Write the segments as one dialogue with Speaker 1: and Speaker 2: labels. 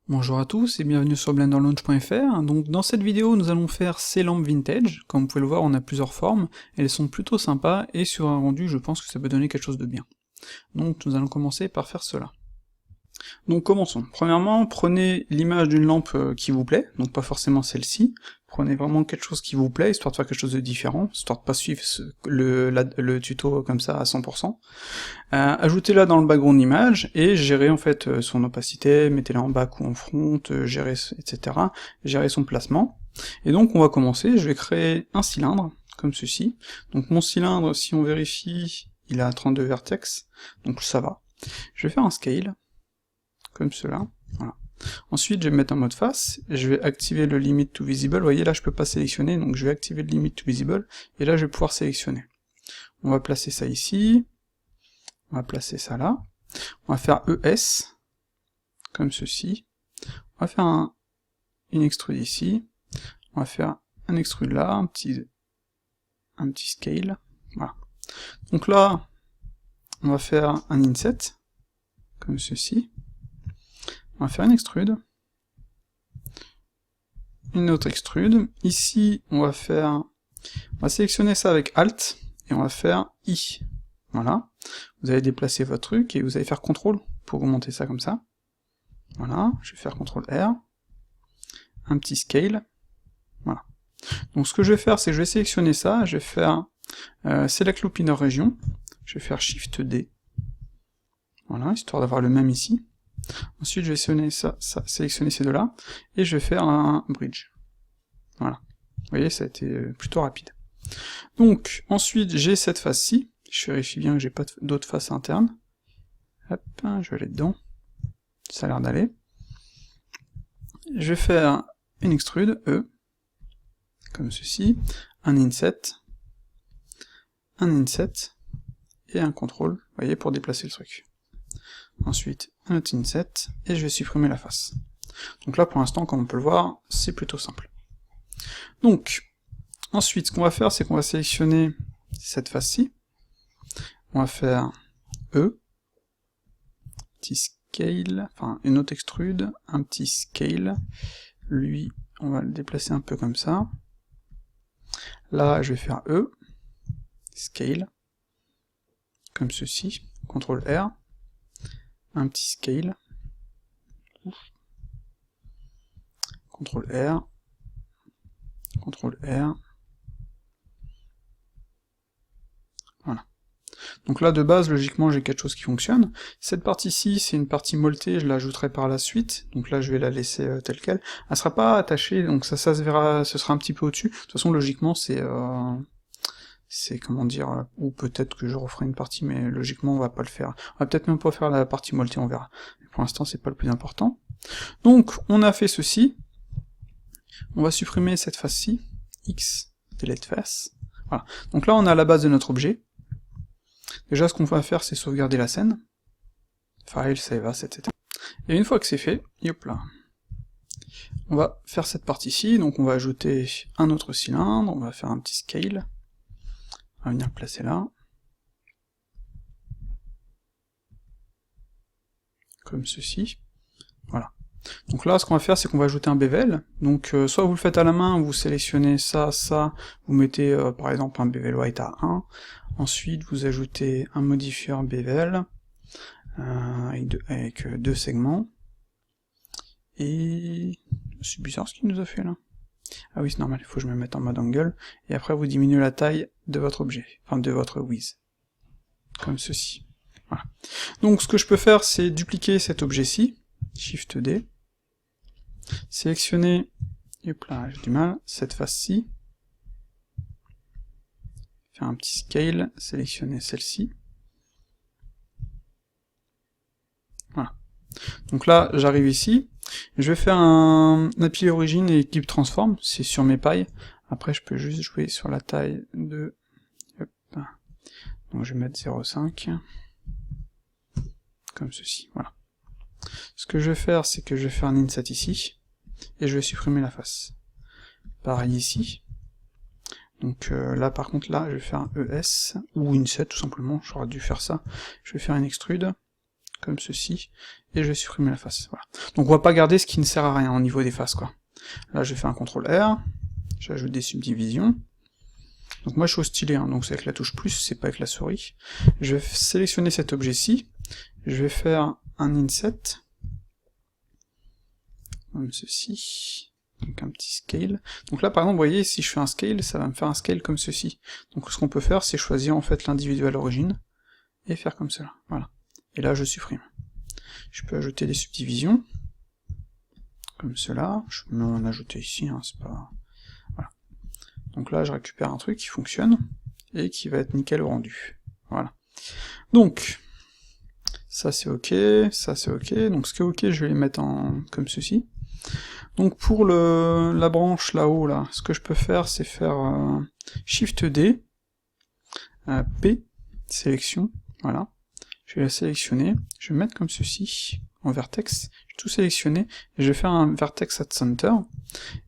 Speaker 1: Bonjour à tous et bienvenue sur blenderlaunch.fr. Donc dans cette vidéo nous allons faire ces lampes vintage. Comme vous pouvez le voir, on a plusieurs formes, elles sont plutôt sympas et sur un rendu je pense que ça peut donner quelque chose de bien. Donc nous allons commencer par faire cela. Donc commençons. Premièrement, prenez l'image d'une lampe qui vous plaît, donc pas forcément celle-ci, prenez vraiment quelque chose qui vous plaît, histoire de faire quelque chose de différent, histoire de pas suivre le tuto comme ça à 100%. Ajoutez-la dans le background image, et gérez en fait son opacité, mettez-la en back ou en front, gérez, etc., gérez son placement. Et donc on va commencer, je vais créer un cylindre, comme ceci. Donc mon cylindre, si on vérifie, il a 32 vertex, donc ça va. Je vais faire un scale, comme cela, voilà. Ensuite, je vais me mettre en mode face, et je vais activer le limit to visible. Vous voyez, là, je peux pas sélectionner, donc je vais activer le limit to visible, et là, je vais pouvoir sélectionner. On va placer ça ici, on va placer ça là, on va faire ES, comme ceci, on va faire une extrude ici, on va faire un extrude là, un petit scale, voilà. Donc là, on va faire un inset, comme ceci, on va faire une extrude, une autre extrude, ici on va sélectionner ça avec Alt, et on va faire I, voilà, vous allez déplacer votre truc, et vous allez faire CTRL pour remonter ça comme ça, voilà, je vais faire CTRL R, un petit scale, voilà. Donc ce que je vais faire, c'est que je vais sélectionner ça, je vais faire Select Loop Inner Region, je vais faire Shift D, voilà, histoire d'avoir le même ici. Ensuite je vais sélectionner ces deux-là, et je vais faire un bridge. Voilà. Vous voyez, ça a été plutôt rapide. Donc, ensuite j'ai cette face-ci, je vérifie bien que j'ai pas d'autres faces internes. Hop, je vais aller dedans. Ça a l'air d'aller. Je vais faire une extrude, E, comme ceci, un inset, et un CTRL, vous voyez, pour déplacer le truc. Ensuite, un autre inset, et je vais supprimer la face. Donc là, pour l'instant, comme on peut le voir, c'est plutôt simple. Donc, ensuite, ce qu'on va faire, c'est qu'on va sélectionner cette face-ci, on va faire E, petit scale, enfin, une autre extrude, un petit scale, lui, on va le déplacer un peu comme ça. Là, je vais faire E, scale, comme ceci, CTRL R, un petit scale, CTRL R, CTRL R, voilà. Donc là, de base, logiquement, j'ai quelque chose qui fonctionne. Cette partie-ci, c'est une partie moltée, je l'ajouterai par la suite, donc là, je vais la laisser telle quelle. Elle sera pas attachée, donc ça se verra, ce sera un petit peu au-dessus. De toute façon, logiquement, c'est comment dire, ou peut-être que je referai une partie, mais logiquement on va pas le faire. On va peut-être même pas faire la partie moltée, on verra. Mais pour l'instant c'est pas le plus important. Donc on a fait ceci, on va supprimer cette face-ci, X, delete face, voilà. Donc là on a la base de notre objet. Déjà ce qu'on va faire c'est sauvegarder la scène, file, save as, etc. Et une fois que c'est fait, hop là, on va faire cette partie-ci, donc on va ajouter un autre cylindre, on va faire un petit scale, on va venir le placer là, comme ceci, voilà. Donc là, ce qu'on va faire, c'est qu'on va ajouter un bevel, donc soit vous le faites à la main, vous sélectionnez ça, vous mettez par exemple un bevel white à 1, ensuite vous ajoutez un modifier bevel, avec deux segments, et c'est bizarre ce qu'il nous a fait là. Ah oui, c'est normal, il faut que je me mette en mode angle, et après vous diminuez la taille de votre objet, enfin de votre width, comme ceci. Voilà. Donc ce que je peux faire, c'est dupliquer cet objet-ci, Shift D, sélectionner, hop là, j'ai du mal, cette face-ci, faire un petit scale, sélectionner celle-ci, voilà. Donc là, j'arrive ici, je vais faire un appui origine et équipe transform, c'est sur mes pailles, après je peux juste jouer sur la taille de, hop, donc je vais mettre 0,5, comme ceci, voilà. Ce que je vais faire, c'est que je vais faire un inset ici, et je vais supprimer la face. Pareil ici. Donc là, par contre, là, je vais faire un ES, ou inset, tout simplement, j'aurais dû faire ça. Je vais faire une extrude, comme ceci, et je vais supprimer la face, voilà. Donc on va pas garder ce qui ne sert à rien au niveau des faces, quoi. Là je vais faire un CTRL R, j'ajoute des subdivisions, donc moi je suis au stylet, hein, donc c'est avec la touche plus, c'est pas avec la souris. Je vais sélectionner cet objet-ci, je vais faire un inset, comme ceci, donc un petit scale. Donc là par exemple, vous voyez, si je fais un scale, ça va me faire un scale comme ceci. Donc ce qu'on peut faire, c'est choisir en fait l'individual origine, et faire comme cela, voilà. Et là je supprime. Je peux ajouter des subdivisions, comme cela, je peux en ajouter ici, hein, c'est pas... Voilà. Donc là je récupère un truc qui fonctionne, et qui va être nickel au rendu. Voilà. Donc, ça c'est ok, ça c'est ok, donc ce qui est ok, je vais les mettre en comme ceci. Donc pour la branche là-haut, là, ce que je peux faire, c'est faire Shift D, P, sélection, voilà. Je vais la sélectionner, je vais mettre comme ceci, en vertex, je vais tout sélectionner, et je vais faire un vertex at center,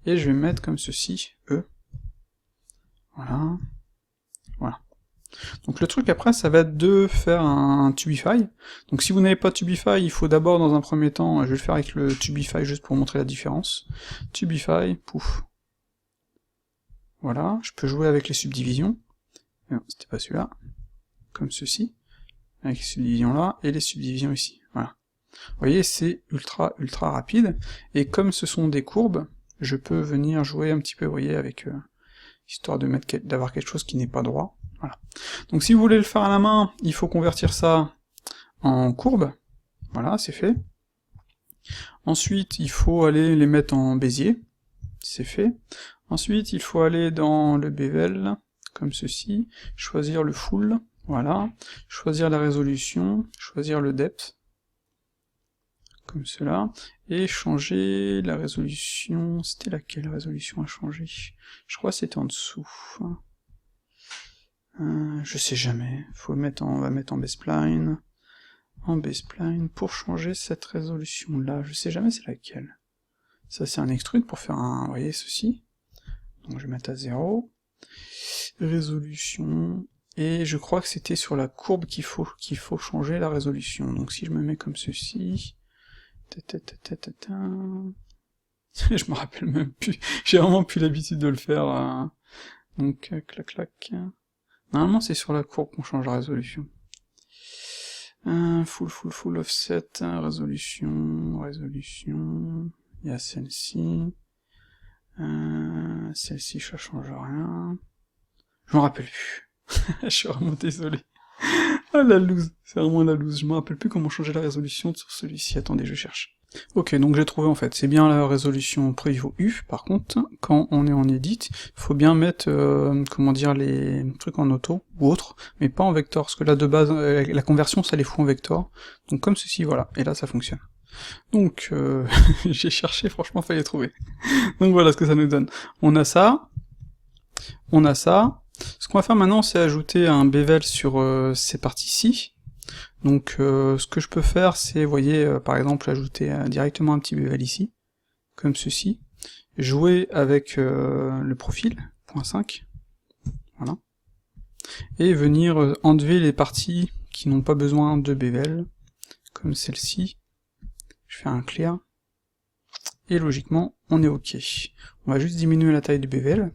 Speaker 1: et je vais mettre comme ceci, E, voilà, voilà. Donc le truc après, ça va être de faire un Tubify. Donc si vous n'avez pas Tubify, il faut d'abord dans un premier temps, je vais le faire avec le Tubify juste pour montrer la différence. Tubify, pouf. Voilà, je peux jouer avec les subdivisions. Non, c'était pas celui-là. Comme ceci. Avec les subdivisions là, et les subdivisions ici. Voilà. Vous voyez, c'est ultra rapide. Et comme ce sont des courbes, je peux venir jouer un petit peu, vous voyez, avec... histoire d'avoir quelque chose qui n'est pas droit. Voilà. Donc si vous voulez le faire à la main, il faut convertir ça en courbe. Voilà, c'est fait. Ensuite, il faut aller les mettre en Bézier. C'est fait. Ensuite, il faut aller dans le bevel, comme ceci, choisir le full, voilà, choisir la résolution, choisir le depth, comme cela, et changer la résolution, c'était laquelle résolution à changer? Je crois que c'était en dessous. Je sais jamais, on va mettre en B-spline, pour changer cette résolution-là, je sais jamais c'est laquelle. Ça c'est un extrude pour faire un, vous voyez, ceci. Donc je vais mettre à 0, résolution, et je crois que c'était sur la courbe qu'il faut changer la résolution. Donc si je me mets comme ceci, je me rappelle même plus, j'ai vraiment plus l'habitude de le faire, donc clac clac. Normalement c'est sur la courbe qu'on change la résolution. Full offset, résolution, il y a celle-ci, celle-ci ça change rien, je m'en rappelle plus, je suis vraiment désolé. Ah la loose, c'est vraiment la loose, je me rappelle plus comment changer la résolution sur celui-ci, attendez je cherche. Ok, donc j'ai trouvé en fait, c'est bien la résolution Preview U, par contre, quand on est en edit, il faut bien mettre, comment dire, les trucs en auto, ou autre, mais pas en vector, parce que là de base, la conversion ça les fout en vector, donc comme ceci, voilà, et là ça fonctionne. Donc, j'ai cherché, franchement fallait trouver. Donc voilà ce que ça nous donne. On a ça, ce qu'on va faire maintenant c'est ajouter un bevel sur ces parties-ci. Donc ce que je peux faire, c'est, vous voyez, par exemple, ajouter directement un petit bevel ici, comme ceci, jouer avec le profil, .5, voilà, et venir enlever les parties qui n'ont pas besoin de bevel, comme celle-ci, je fais un clear, et logiquement, on est ok. On va juste diminuer la taille du bevel,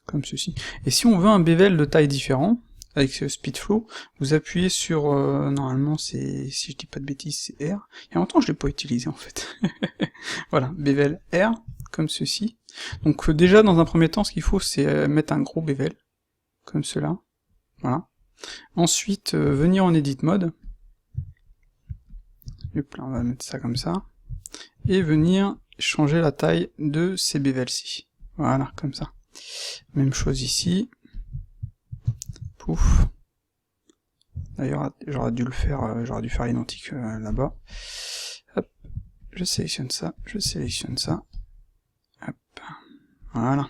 Speaker 1: comme ceci. Et si on veut un bevel de taille différent, avec ce speedflow, vous appuyez sur, normalement c'est, si je dis pas de bêtises, c'est R, il y a longtemps je l'ai pas utilisé en fait. Voilà, bevel R, comme ceci. Donc déjà dans un premier temps, ce qu'il faut c'est mettre un gros bevel, comme cela, voilà. Ensuite, venir en edit mode, hop là, on va mettre ça comme ça, et venir changer la taille de ces bevels-ci, voilà, comme ça. Même chose ici, pouf. D'ailleurs, j'aurais dû faire l'identique là-bas. Hop, je sélectionne ça, hop, voilà.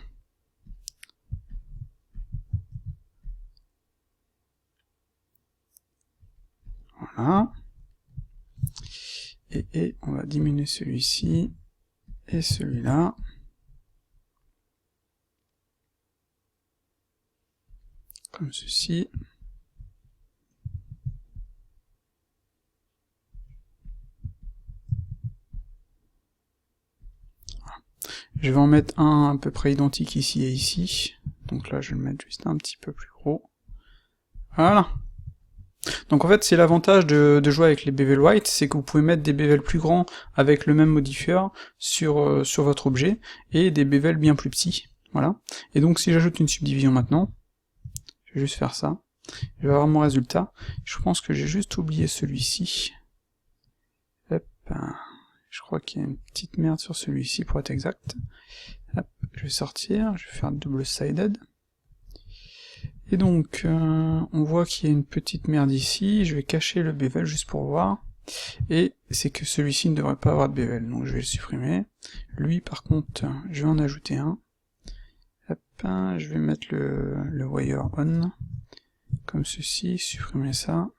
Speaker 1: Voilà. Et on va diminuer celui-ci, et celui-là. Comme ceci. Je vais en mettre un à peu près identique ici et ici. Donc là, je vais le mettre juste un petit peu plus gros. Voilà. Donc en fait, c'est l'avantage de jouer avec les bevel white, c'est que vous pouvez mettre des bevels plus grands avec le même modifieur sur votre objet, et des bevels bien plus petits. Voilà. Et donc si j'ajoute une subdivision maintenant, je vais juste faire ça, je vais avoir mon résultat. Je pense que j'ai juste oublié celui-ci. Hop, je crois qu'il y a une petite merde sur celui-ci pour être exact. Hop, je vais sortir, je vais faire double-sided. Et donc, on voit qu'il y a une petite merde ici, je vais cacher le bevel juste pour voir, et c'est que celui-ci ne devrait pas avoir de bevel, donc je vais le supprimer. Lui, par contre, je vais en ajouter un. Hop, je vais mettre le wire on, comme ceci, supprimer ça,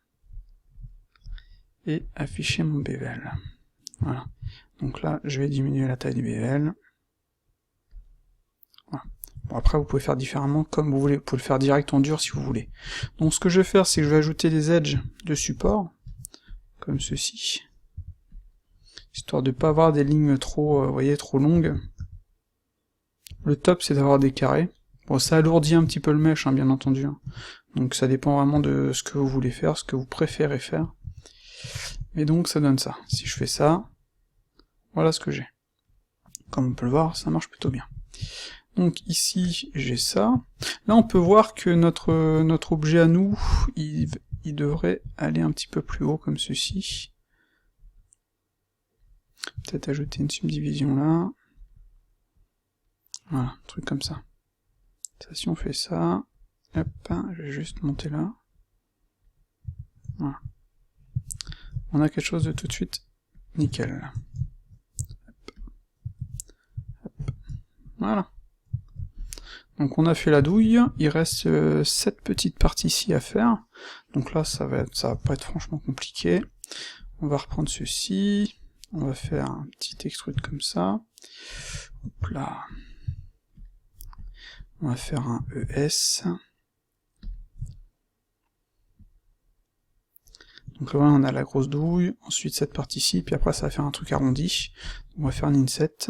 Speaker 1: et afficher mon bevel. Voilà. Donc là, je vais diminuer la taille du bevel. Voilà. Bon, après, vous pouvez faire différemment comme vous voulez, vous pouvez le faire direct en dur si vous voulez. Donc ce que je vais faire, c'est que je vais ajouter des edges de support, comme ceci, histoire de pas avoir des lignes trop, vous voyez, trop longues. Le top, c'est d'avoir des carrés. Bon, ça alourdit un petit peu le mesh, hein, bien entendu. Hein. Donc ça dépend vraiment de ce que vous voulez faire, ce que vous préférez faire. Et donc ça donne ça. Si je fais ça, voilà ce que j'ai. Comme on peut le voir, ça marche plutôt bien. Donc ici, j'ai ça. Là, on peut voir que notre objet à nous, il devrait aller un petit peu plus haut, comme ceci. Peut-être ajouter une subdivision là. Voilà, un truc comme ça. Ça, si on fait ça, hop, je vais juste monter là. Voilà. On a quelque chose de tout de suite nickel. Hop. Hop. Voilà. Donc on a fait la douille, il reste cette petite partie-ci à faire. Donc là, ça va pas être franchement compliqué. On va reprendre ceci, on va faire un petit extrude comme ça. Hop là. On va faire un ES. Donc là, on a la grosse douille, ensuite cette partie-ci, puis après ça va faire un truc arrondi. On va faire un inset.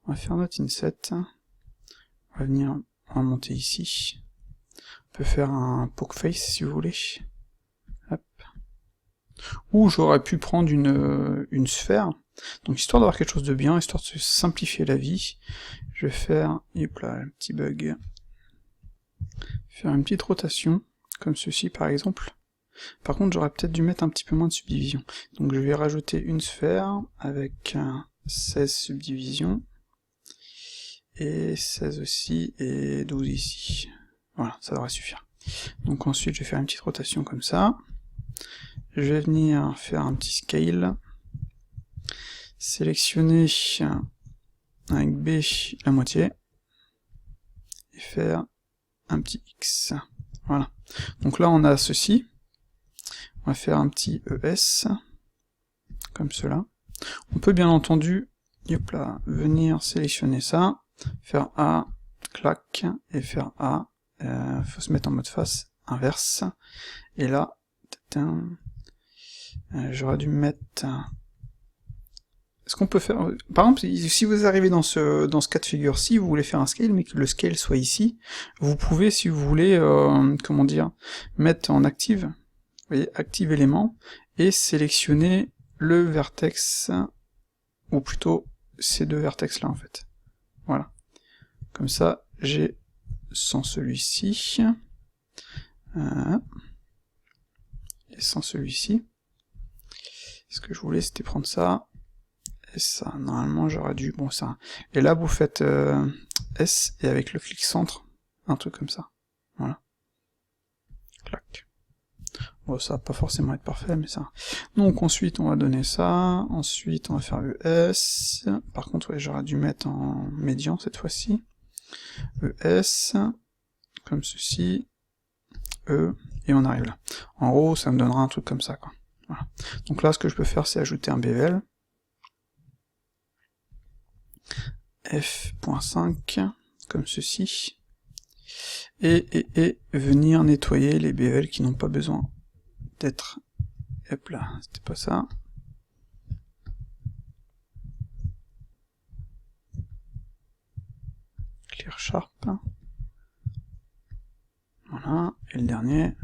Speaker 1: On va faire notre inset. On va venir, on va monter ici. On peut faire un poke face si vous voulez. Hop. Ou j'aurais pu prendre une sphère. Donc histoire d'avoir quelque chose de bien, histoire de se simplifier la vie, je vais faire, hop là, un petit bug. Faire une petite rotation, comme ceci par exemple. Par contre, j'aurais peut-être dû mettre un petit peu moins de subdivisions. Donc je vais rajouter une sphère avec 16 subdivisions, et 16 aussi, et 12 ici. Voilà, ça devrait suffire. Donc ensuite, je vais faire une petite rotation comme ça. Je vais venir faire un petit scale, sélectionner avec B la moitié, et faire un petit X. Voilà. Donc là, on a ceci. On va faire un petit ES, comme cela. On peut bien entendu, hop là, venir sélectionner ça, faire A, clac, et faire A, faut se mettre en mode face, inverse, et là, j'aurais dû mettre... Est-ce qu'on peut faire... Par exemple, si vous arrivez dans ce cas de figure-ci, vous voulez faire un scale, mais que le scale soit ici, vous pouvez, si vous voulez, comment dire, mettre en active, vous voyez, active élément, et sélectionner le vertex, ou plutôt ces deux vertex là en fait. Voilà. Comme ça, j'ai sans celui-ci, et sans celui-ci. Ce que je voulais, c'était prendre ça, et ça. Normalement, j'aurais dû... Bon, ça... Et là, vous faites S, et avec le clic centre, un truc comme ça. Voilà. Clac. Bon, ça va pas forcément être parfait, mais ça... Donc ensuite, on va donner ça, ensuite on va faire ES, par contre, ouais, j'aurais dû mettre en médian cette fois-ci, ES, comme ceci, E, et on arrive là. En haut, ça me donnera un truc comme ça, quoi. Voilà. Donc là, ce que je peux faire, c'est ajouter un bevel, f.5, comme ceci, et venir nettoyer les bevels qui n'ont pas besoin d'être... Hop là, c'était pas ça. clear sharp. Voilà, et le dernier,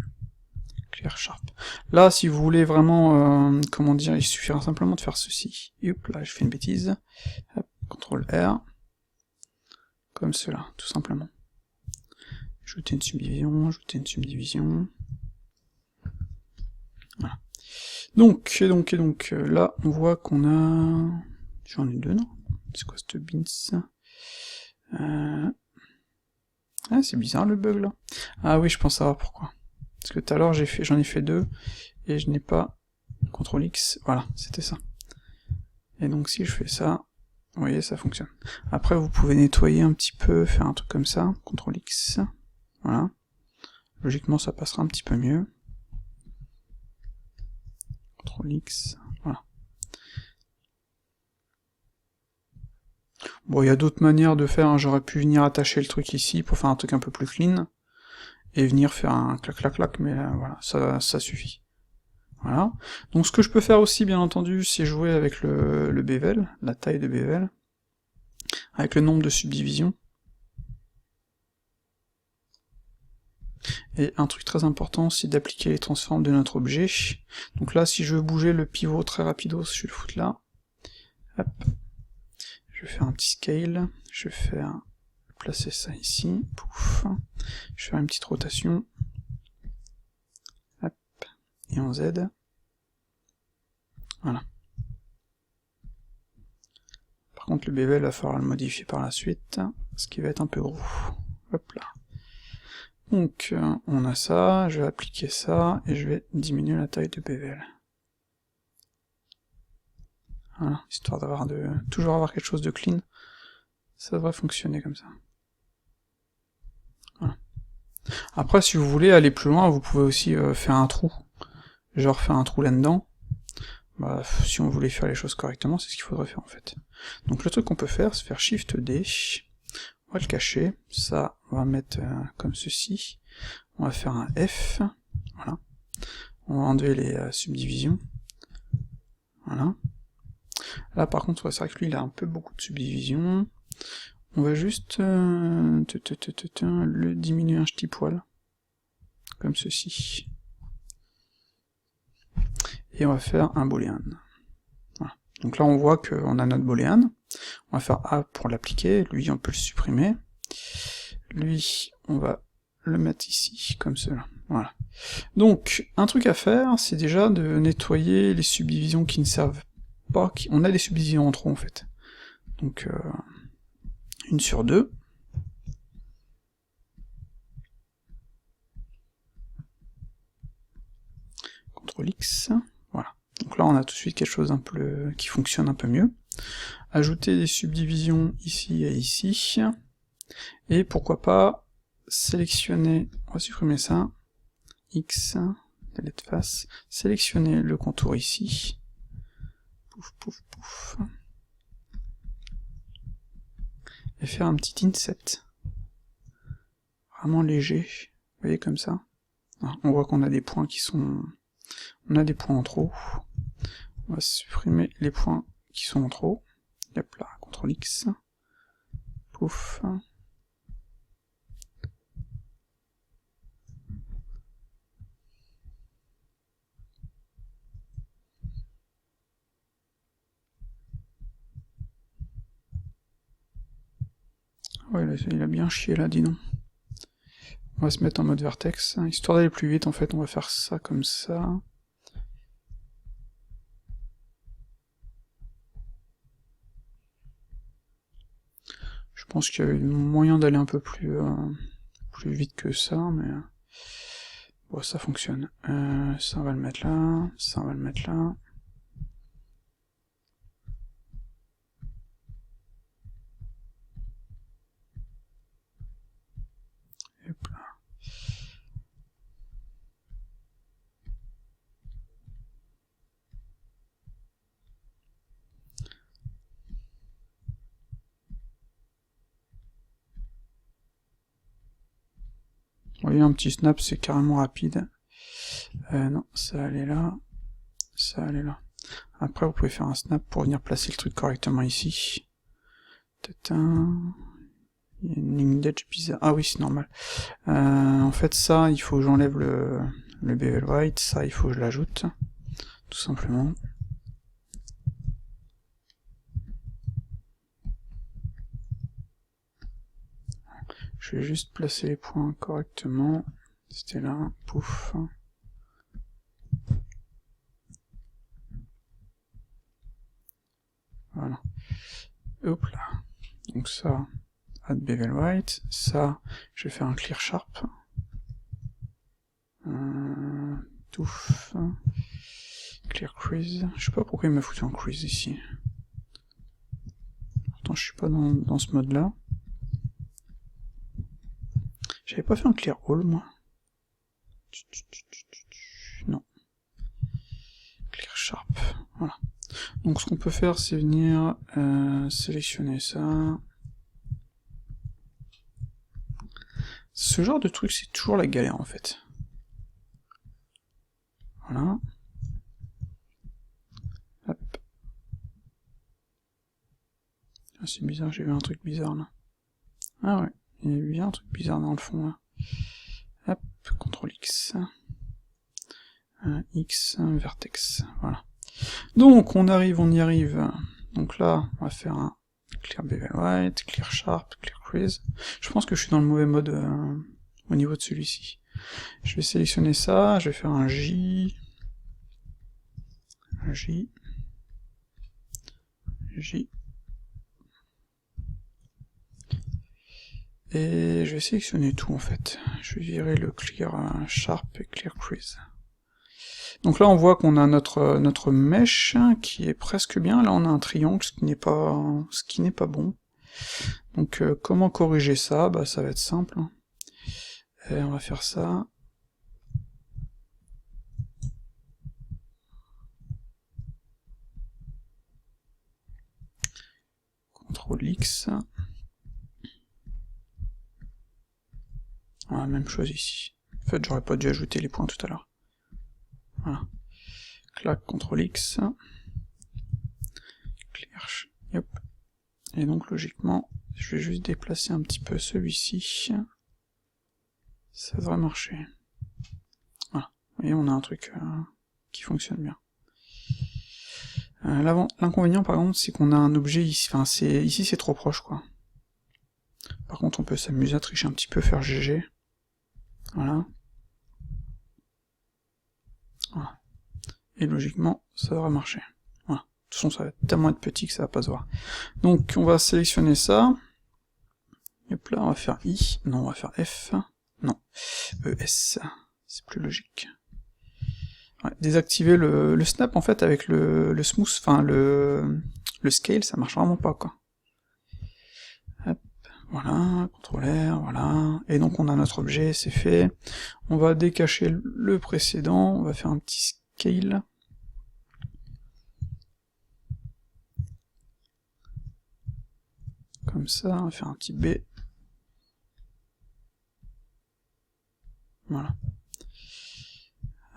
Speaker 1: clear sharp. Là, si vous voulez vraiment, comment dire, il suffira simplement de faire ceci. Et hop, là, je fais une bêtise. Hop, CTRL R. Comme cela, tout simplement. Ajouter une subdivision, ajouter une subdivision. Voilà. Donc, là, on voit qu'on a... J'en ai deux, non? C'est quoi cette bins? Ah, c'est bizarre le bug là. Ah oui, je pense savoir pourquoi. Parce que tout à l'heure j'en ai fait deux, et je n'ai pas CTRL X, voilà, c'était ça. Et donc si je fais ça, vous voyez, ça fonctionne. Après vous pouvez nettoyer un petit peu, faire un truc comme ça, CTRL X, voilà. Logiquement ça passera un petit peu mieux. CTRL X, voilà. Bon, il y a d'autres manières de faire, hein. J'aurais pu venir attacher le truc ici pour faire un truc un peu plus clean, et venir faire un clac clac clac, mais voilà, ça suffit. Voilà. Donc ce que je peux faire aussi, bien entendu, c'est jouer avec le bevel, la taille de bevel, avec le nombre de subdivisions. Et un truc très important, c'est d'appliquer les transforms de notre objet. Donc là, si je veux bouger le pivot très rapidos, je vais le foutre là. Hop. Je vais faire un petit scale, je vais faire placer ça ici, pouf. Je vais faire une petite rotation. Hop. Et en Z. Voilà. Par contre, le bevel, il va falloir le modifier par la suite, ce qui va être un peu gros. Hop là. Donc, on a ça, je vais appliquer ça, et je vais diminuer la taille de bevel. Voilà, histoire d'avoir toujours avoir quelque chose de clean. Ça devrait fonctionner comme ça. Voilà. Après, si vous voulez aller plus loin, vous pouvez aussi faire un trou. Genre faire un trou là-dedans. Bah, si on voulait faire les choses correctement, c'est ce qu'il faudrait faire en fait. Donc le truc qu'on peut faire, c'est faire Shift D, on va le cacher, ça, on va mettre comme ceci, on va faire un F, voilà, on va enlever les subdivisions, voilà. Là par contre, c'est vrai que lui il a un peu beaucoup de subdivisions, on va juste le diminuer un petit poil, comme ceci. Et on va faire un boolean. Voilà. Donc là on voit qu'on a notre boolean, on va faire A pour l'appliquer, lui on peut le supprimer, lui on va le mettre ici, comme cela, voilà. Donc, un truc à faire, c'est déjà de nettoyer les subdivisions qui ne servent pas, on a des subdivisions en trop en fait. Donc, une sur deux. CTRL X, voilà. Donc là on a tout de suite quelque chose qui fonctionne un peu mieux. Ajouter des subdivisions ici et ici, et pourquoi pas sélectionner, on va supprimer ça, X, delete face, sélectionner le contour ici, pouf pouf pouf, et faire un petit inset, vraiment léger, vous voyez comme ça. On voit qu'on a des points qui sont... on a des points en trop, on va supprimer les points qui sont en trop, hop là, CTRL X, pouf, ouais, là, il a bien chié là, dis donc. On va se mettre en mode vertex, histoire d'aller plus vite en fait, on va faire ça comme ça. Je pense qu'il y a moyen d'aller un peu plus vite que ça, mais bon, ça fonctionne. Ça on va le mettre là, ça on va le mettre là. Et hop là. Vous voyez, un petit snap, c'est carrément rapide. Non, ça allait là, ça allait là. Après, vous pouvez faire un snap pour venir placer le truc correctement ici. Tatin, Il y a une ligne d'edge bizarre. Ah oui, c'est normal. En fait, ça, il faut que j'enlève le bevel white, ça, il faut que je l'ajoute, tout simplement. Je vais juste placer les points correctement. C'était là, pouf. Voilà. Hop là. Donc ça, add bevel white. Ça, je vais faire un clear sharp. Touf. Clear crease. Je sais pas pourquoi il m'a foutu en crease ici. Pourtant je suis pas dans ce mode là. J'avais pas fait un clear all moi. Non. Clear sharp. Voilà. Donc ce qu'on peut faire c'est venir sélectionner ça. Ce genre de truc c'est toujours la galère en fait. Voilà. Hop. Ah, c'est bizarre, j'ai vu un truc bizarre là. Ah ouais, il y a bien un truc bizarre dans le fond là. Hop, CTRL X. X, vertex, voilà. Donc on y arrive. Donc là, on va faire un clear bevel white, clear sharp, clear crease. Je pense que je suis dans le mauvais mode au niveau de celui-ci. Je vais sélectionner ça, je vais faire un J, J, J, et je vais sélectionner tout en fait. Je vais virer le clear sharp et clear crease. Donc là on voit qu'on a notre mèche qui est presque bien, là on a un triangle, ce qui n'est pas bon. Donc comment corriger ça? Bah ça va être simple. Et on va faire ça. CTRL X. Voilà, même chose ici. En fait j'aurais pas dû ajouter les points tout à l'heure. Voilà. Clac, CTRL X. Clear. Yep. Et donc logiquement, je vais juste déplacer un petit peu celui-ci. Ça devrait marcher. Voilà. Vous voyez, on a un truc qui fonctionne bien. L'inconvénient par contre, c'est qu'on a un objet ici, enfin ici c'est trop proche quoi. Par contre on peut s'amuser à tricher un petit peu, faire GG. Voilà. Voilà. Et logiquement, ça devrait marcher. Voilà. De toute façon, ça va tellement être petit que ça va pas se voir. Donc, on va sélectionner ça. Hop là, on va faire I. Non, on va faire F. Non. ES. C'est plus logique. Ouais, désactiver le snap, en fait, avec le smooth, enfin, le scale, ça marche vraiment pas, quoi. Hop. Voilà, CTRL R, voilà. Et donc, on a notre objet, c'est fait. On va décacher le précédent, on va faire un petit scale. Comme ça, on va faire un petit B. Voilà.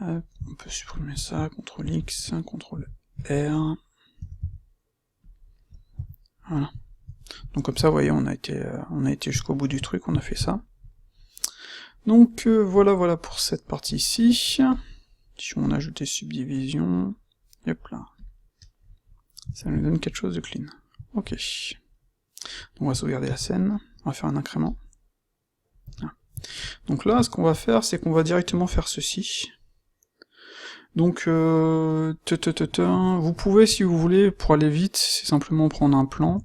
Speaker 1: Hop, on peut supprimer ça, CTRL X, CTRL R. Voilà. Donc comme ça, vous voyez, on a été jusqu'au bout du truc, on a fait ça. Donc voilà pour cette partie-ci. Si on a ajouté subdivision, hop là. Ça nous donne quelque chose de clean. Ok. Donc on va sauvegarder la scène, on va faire un incrément. Voilà. Donc là, ce qu'on va faire, c'est qu'on va directement faire ceci. Donc, vous pouvez, si vous voulez, pour aller vite, c'est simplement prendre un plan,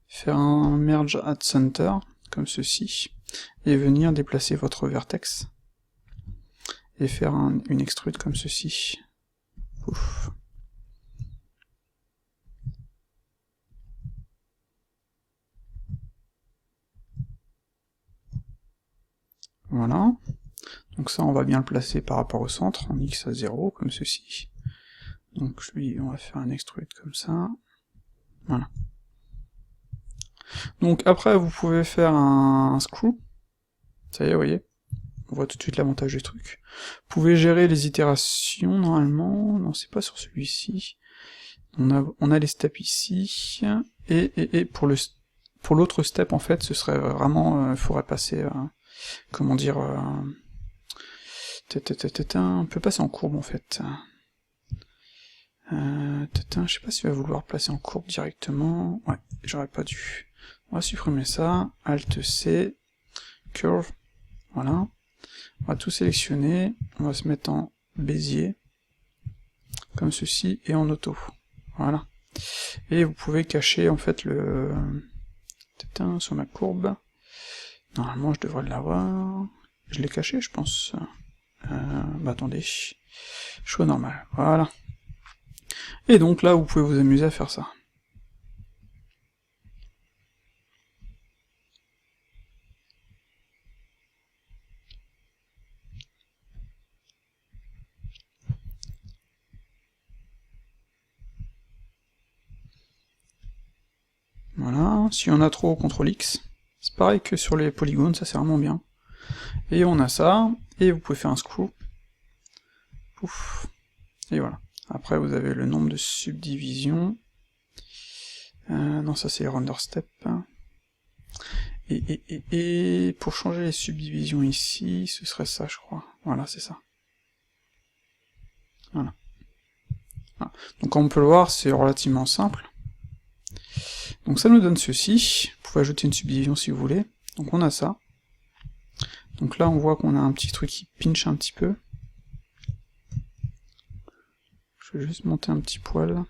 Speaker 1: faire un merge at center, comme ceci, et venir déplacer votre vertex, et faire une extrude comme ceci. Ouf. Voilà. Donc ça, on va bien le placer par rapport au centre, en X à 0, comme ceci. Donc lui, on va faire un extrude comme ça. Voilà. Donc après, vous pouvez faire un screw. Ça y est, vous voyez, on voit tout de suite l'avantage du truc. Vous pouvez gérer les itérations, normalement. Non, c'est pas sur celui-ci. On a les steps ici, et pour le pour l'autre step, en fait, ce serait vraiment, il faudrait passer, comment dire, on peut passer en courbe, en fait. Je sais pas s'il va vouloir placer en courbe directement, ouais, j'aurais pas dû. On va supprimer ça, Alt-C, Curve, voilà. On va tout sélectionner, on va se mettre en Bézier, comme ceci, et en auto. Voilà. Et vous pouvez cacher, en fait, le... sur ma courbe. Normalement, je devrais l'avoir. Je l'ai caché, je pense. Bah attendez. Choix normal. Voilà. Et donc là, vous pouvez vous amuser à faire ça. Voilà. Si on a trop, CTRL X. C'est pareil que sur les polygones, ça c'est vraiment bien. Et on a ça, et vous pouvez faire un screw. Pouf. Et voilà. Après, vous avez le nombre de subdivisions. Non, ça c'est les render step. Et pour changer les subdivisions ici, ce serait ça, je crois. Voilà, c'est ça. Voilà. Voilà. Donc comme on peut le voir, c'est relativement simple. Donc ça nous donne ceci. Vous pouvez ajouter une subdivision si vous voulez. Donc on a ça. Donc là, on voit qu'on a un petit truc qui pinch un petit peu. Je vais juste monter un petit poil.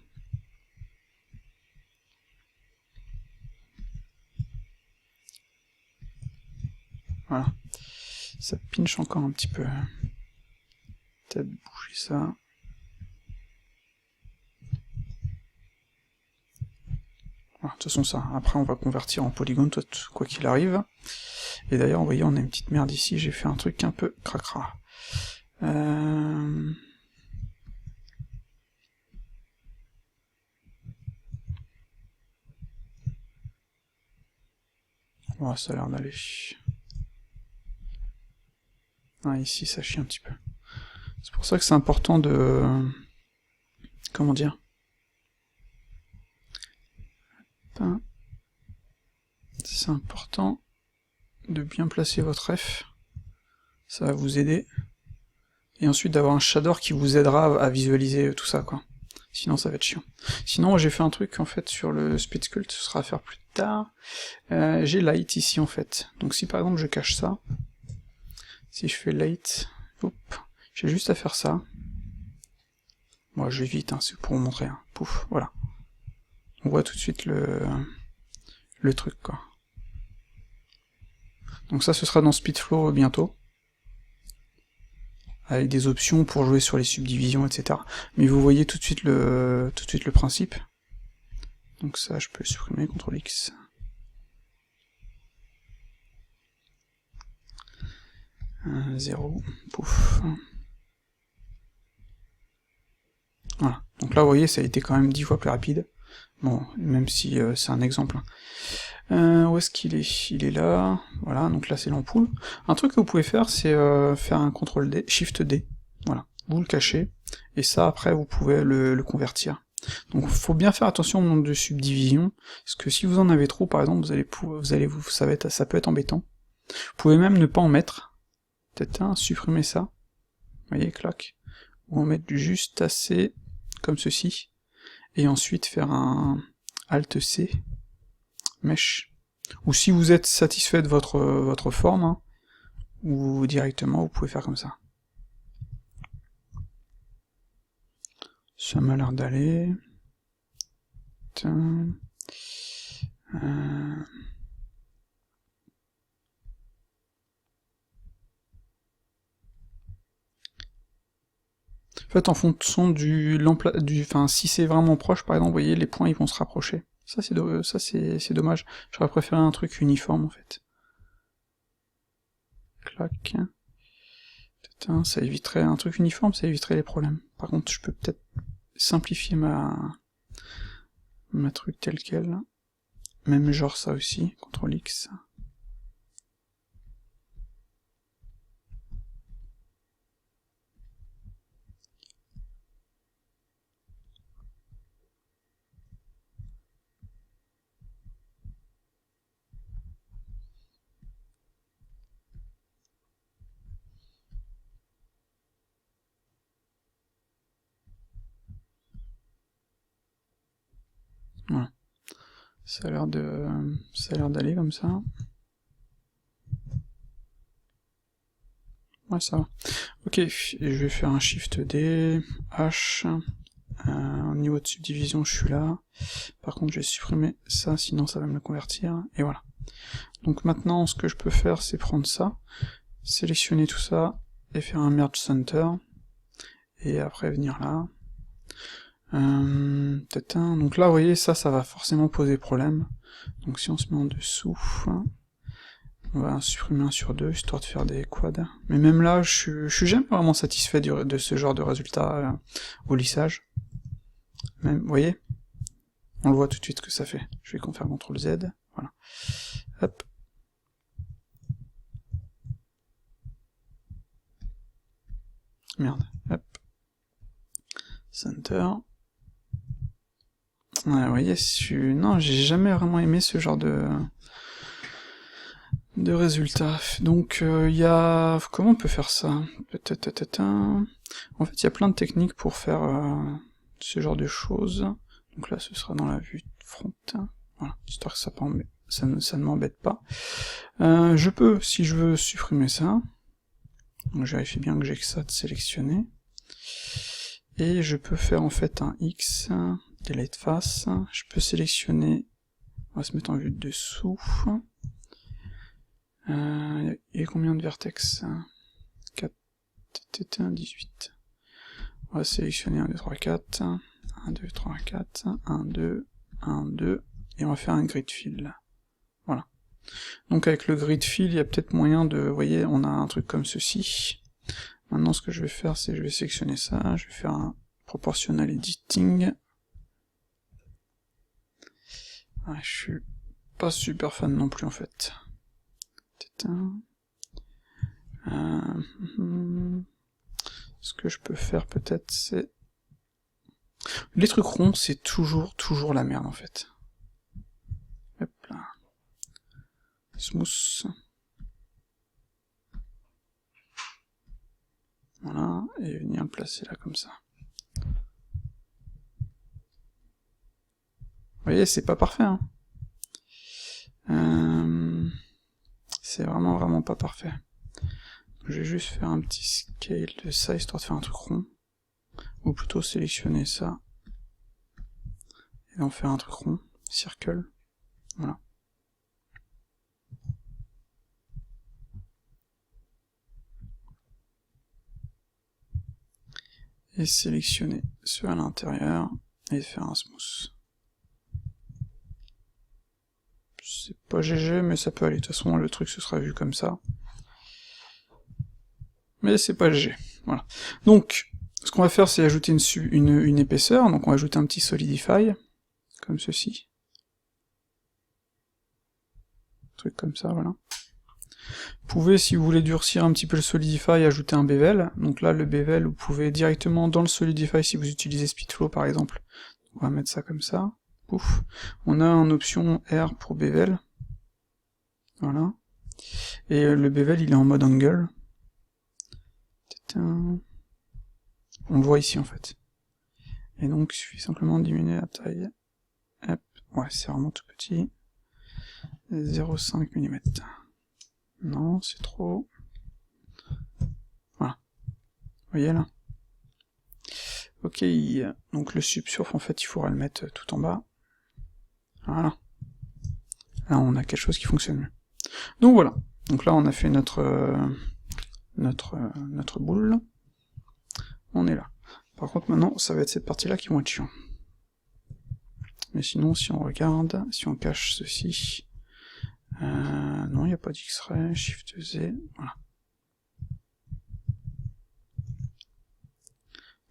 Speaker 1: Voilà. Ça pinch encore un petit peu. Peut-être bouger ça. Voilà, de toute façon ça. Après on va convertir en polygone, quoi qu'il arrive. Et d'ailleurs, vous voyez, on a une petite merde ici, j'ai fait un truc un peu cracra. Oh, ça a l'air d'aller. Ah, ici, ça chie un petit peu. C'est pour ça que c'est important de... Comment dire? C'est important de bien placer votre F. Ça va vous aider. Et ensuite d'avoir un shader qui vous aidera à visualiser tout ça, quoi. Sinon ça va être chiant. Sinon j'ai fait un truc en fait sur le speed sculpt, ce sera à faire plus tard. J'ai light ici en fait. Donc si par exemple je cache ça, si je fais light, hop, j'ai juste à faire ça. Bon je vais vite, hein, c'est pour vous montrer. Hein. Pouf, voilà. On voit tout de suite le truc quoi. Donc ça ce sera dans Speedflow bientôt. Avec des options pour jouer sur les subdivisions, etc. Mais vous voyez tout de suite le principe. Donc ça, je peux supprimer, CTRL X. Zéro, pouf. Voilà. Donc là, vous voyez, ça a été quand même 10 fois plus rapide. Bon, même si c'est un exemple. Où est-ce qu'il est? Il est là. Voilà, donc là c'est l'ampoule. Un truc que vous pouvez faire, c'est faire un CTRL D, Shift D. Voilà, vous le cachez, et ça après vous pouvez le convertir. Donc faut bien faire attention au nombre de subdivisions, parce que si vous en avez trop, par exemple, ça peut être embêtant. Vous pouvez même ne pas en mettre. Peut-être supprimer ça. Vous voyez, clac. Ou en mettre juste assez, comme ceci. Et ensuite faire un Alt-C, Mesh. Ou si vous êtes satisfait de votre forme, hein, ou directement vous pouvez faire comme ça. Ça m'a l'air d'aller. En fait, en fonction si c'est vraiment proche, par exemple, vous voyez, les points ils vont se rapprocher. Ça c'est dommage. J'aurais préféré un truc uniforme en fait. Clac. Ça éviterait un truc uniforme, ça éviterait les problèmes. Par contre, je peux peut-être simplifier ma truc tel quel. Même genre ça aussi, CTRL X. Voilà. Ça a l'air d'aller comme ça. Ouais, ça va. Ok, et je vais faire un Shift D, H, au niveau de subdivision, je suis là. Par contre, je vais supprimer ça, sinon ça va me le convertir, et voilà. Donc maintenant, ce que je peux faire, c'est prendre ça, sélectionner tout ça, et faire un Merge Center, et après venir là. Donc là, vous voyez, ça va forcément poser problème. Donc si on se met en dessous, on va supprimer 1 sur 2, histoire de faire des quads. Mais même là, je suis jamais vraiment satisfait de ce genre de résultat au lissage. Même, vous voyez, on le voit tout de suite que ça fait. Je vais faire CTRL Z, voilà. Hop. Merde, hop. Center. Ouais, vous voyez, non, j'ai jamais vraiment aimé ce genre de résultats. Donc il y a... Comment on peut faire ça? En fait, il y a plein de techniques pour faire ce genre de choses. Donc là, ce sera dans la vue front. Voilà, histoire que ça ne m'embête pas. Je peux, si je veux, supprimer ça. Donc je vérifie bien que j'ai que ça de sélectionné. Et je peux faire en fait un X, delete face. Je peux sélectionner... On va se mettre en vue de dessous. Il y a combien de vertex? 4, 18. On va sélectionner 1, 2, 3, 4. 1, 2, 3, 4. 1, 2, 1, 2. Et on va faire un grid fill. Voilà. Donc avec le grid fill, il y a peut-être moyen de... Vous voyez, on a un truc comme ceci. Maintenant, ce que je vais faire, c'est je vais sélectionner ça. Je vais faire un proportional editing. Ouais, je suis pas super fan non plus, en fait. Ce que je peux faire peut-être, c'est... Les trucs ronds, c'est toujours la merde en fait. Hop là. Smooth. Voilà, et venir le placer là comme ça. Vous voyez, c'est pas parfait, hein. C'est vraiment pas parfait. Donc, je vais juste faire un petit scale de ça, histoire de faire un truc rond. Ou plutôt sélectionner ça. Et en faire un truc rond. Circle. Voilà. Et sélectionner ceux à l'intérieur. Et faire un smooth. C'est pas GG, mais ça peut aller. De toute façon, le truc se sera vu comme ça. Mais c'est pas GG. Voilà. Donc, ce qu'on va faire, c'est ajouter une épaisseur. Donc on va ajouter un petit Solidify, comme ceci. Un truc comme ça, voilà. Vous pouvez, si vous voulez durcir un petit peu le Solidify, ajouter un bevel. Donc là, le bevel, vous pouvez directement dans le Solidify, si vous utilisez Speedflow par exemple. On va mettre ça comme ça. Pouf. On a une option R pour bevel. Voilà. Et le bevel, il est en mode angle. On le voit ici en fait. Et donc il suffit simplement de diminuer la taille. Hop. Ouais, c'est vraiment tout petit. 0,5 mm. Non, c'est trop. Voilà. Vous voyez là? Ok, donc le subsurf en fait il faudra le mettre tout en bas. Voilà. Là on a quelque chose qui fonctionne mieux. Donc voilà. Donc là on a fait notre boule. On est là. Par contre maintenant ça va être cette partie là qui va être chiant. Mais sinon si on regarde, si on cache ceci, non il n'y a pas d'X-ray, Shift Z, voilà.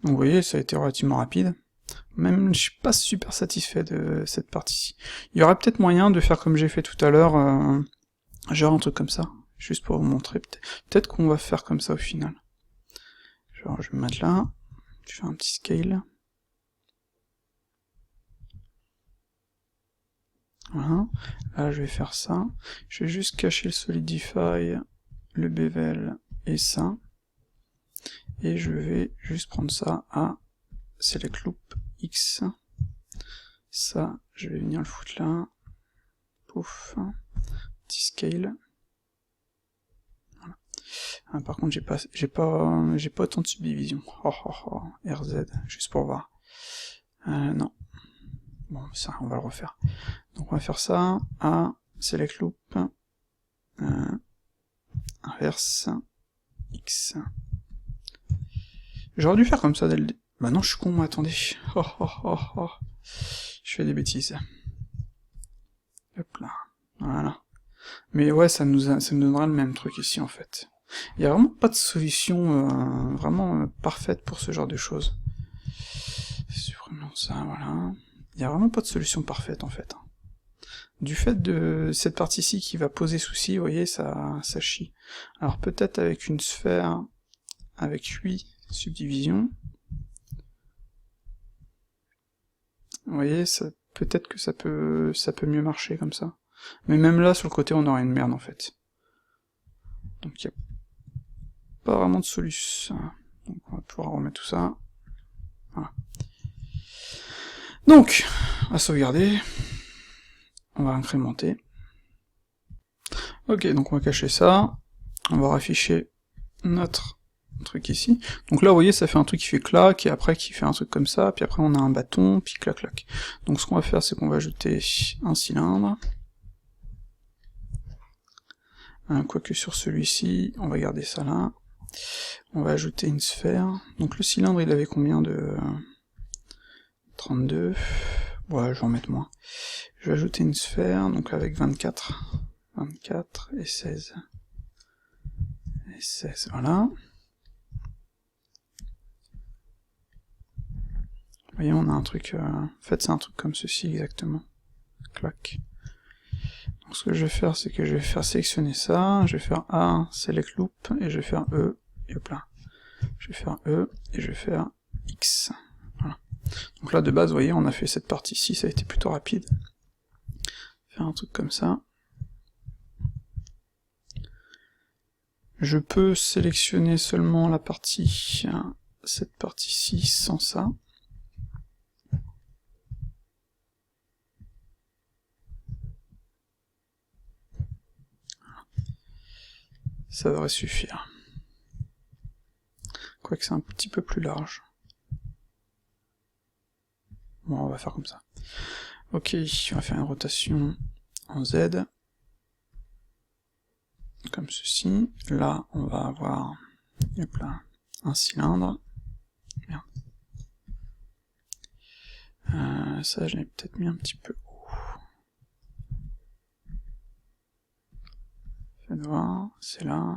Speaker 1: Donc vous voyez, ça a été relativement rapide. Même je suis pas super satisfait de cette partie-ci. Il y aurait peut-être moyen de faire comme j'ai fait tout à l'heure, genre un truc comme ça, juste pour vous montrer. Peut-être qu'on va faire comme ça au final. Genre je vais me mettre là, je fais un petit scale. Voilà, là je vais faire ça. Je vais juste cacher le Solidify, le bevel et ça. Et je vais juste prendre ça à Select Loop X. Ça, je vais venir le foutre là. Pouf. Petit scale. Voilà. Ah, par contre, j'ai pas autant de subdivision. RZ, juste pour voir. Non. Bon, ça, on va le refaire. Donc on va faire ça. A, select loop. Inverse. X. J'aurais dû faire comme ça dès le... Bah non, je suis con, moi, attendez. Je fais des bêtises. Hop là. Voilà. Mais ouais, ça me donnera le même truc ici, en fait. Il n'y a vraiment pas de solution vraiment parfaite pour ce genre de choses. Supprimons ça, voilà. Il n'y a vraiment pas de solution parfaite, en fait. Du fait de cette partie-ci qui va poser souci, vous voyez, ça chie. Alors peut-être avec une sphère avec 8 subdivisions, vous voyez, peut-être que ça peut mieux marcher comme ça. Mais même là, sur le côté, on aura une merde, en fait. Donc il n'y a pas vraiment de solution. Donc on va pouvoir remettre tout ça. Voilà. Donc, à sauvegarder. On va incrémenter. Ok, donc on va cacher ça. On va rafficher notre truc ici. Donc là, vous voyez, ça fait un truc qui fait clac, et après qui fait un truc comme ça, puis après on a un bâton, puis clac clac. Donc ce qu'on va faire, c'est qu'on va ajouter un cylindre. Quoique sur celui-ci, on va garder ça là. On va ajouter une sphère. Donc le cylindre, il avait combien de... 32. Ouais, je vais en mettre moins. Je vais ajouter une sphère, donc avec 24. 24 et 16. Et 16, voilà. Vous voyez, on a un truc... En fait, c'est un truc comme ceci, exactement. Clac. Donc ce que je vais faire, c'est que je vais faire sélectionner ça, je vais faire A, select loop, et je vais faire E, et hop là. Je vais faire E, et je vais faire X. Voilà. Donc là, de base, vous voyez, on a fait cette partie-ci, ça a été plutôt rapide. Faire un truc comme ça. Je peux sélectionner seulement la partie, cette partie-ci sans ça. Ça devrait suffire. Quoique c'est un petit peu plus large. Bon, on va faire comme ça. Ok, on va faire une rotation en Z. Comme ceci. Là, on va avoir hop là, un cylindre. Merde. Ça, je l'ai peut-être mis un petit peu haut. Faites voir, c'est là.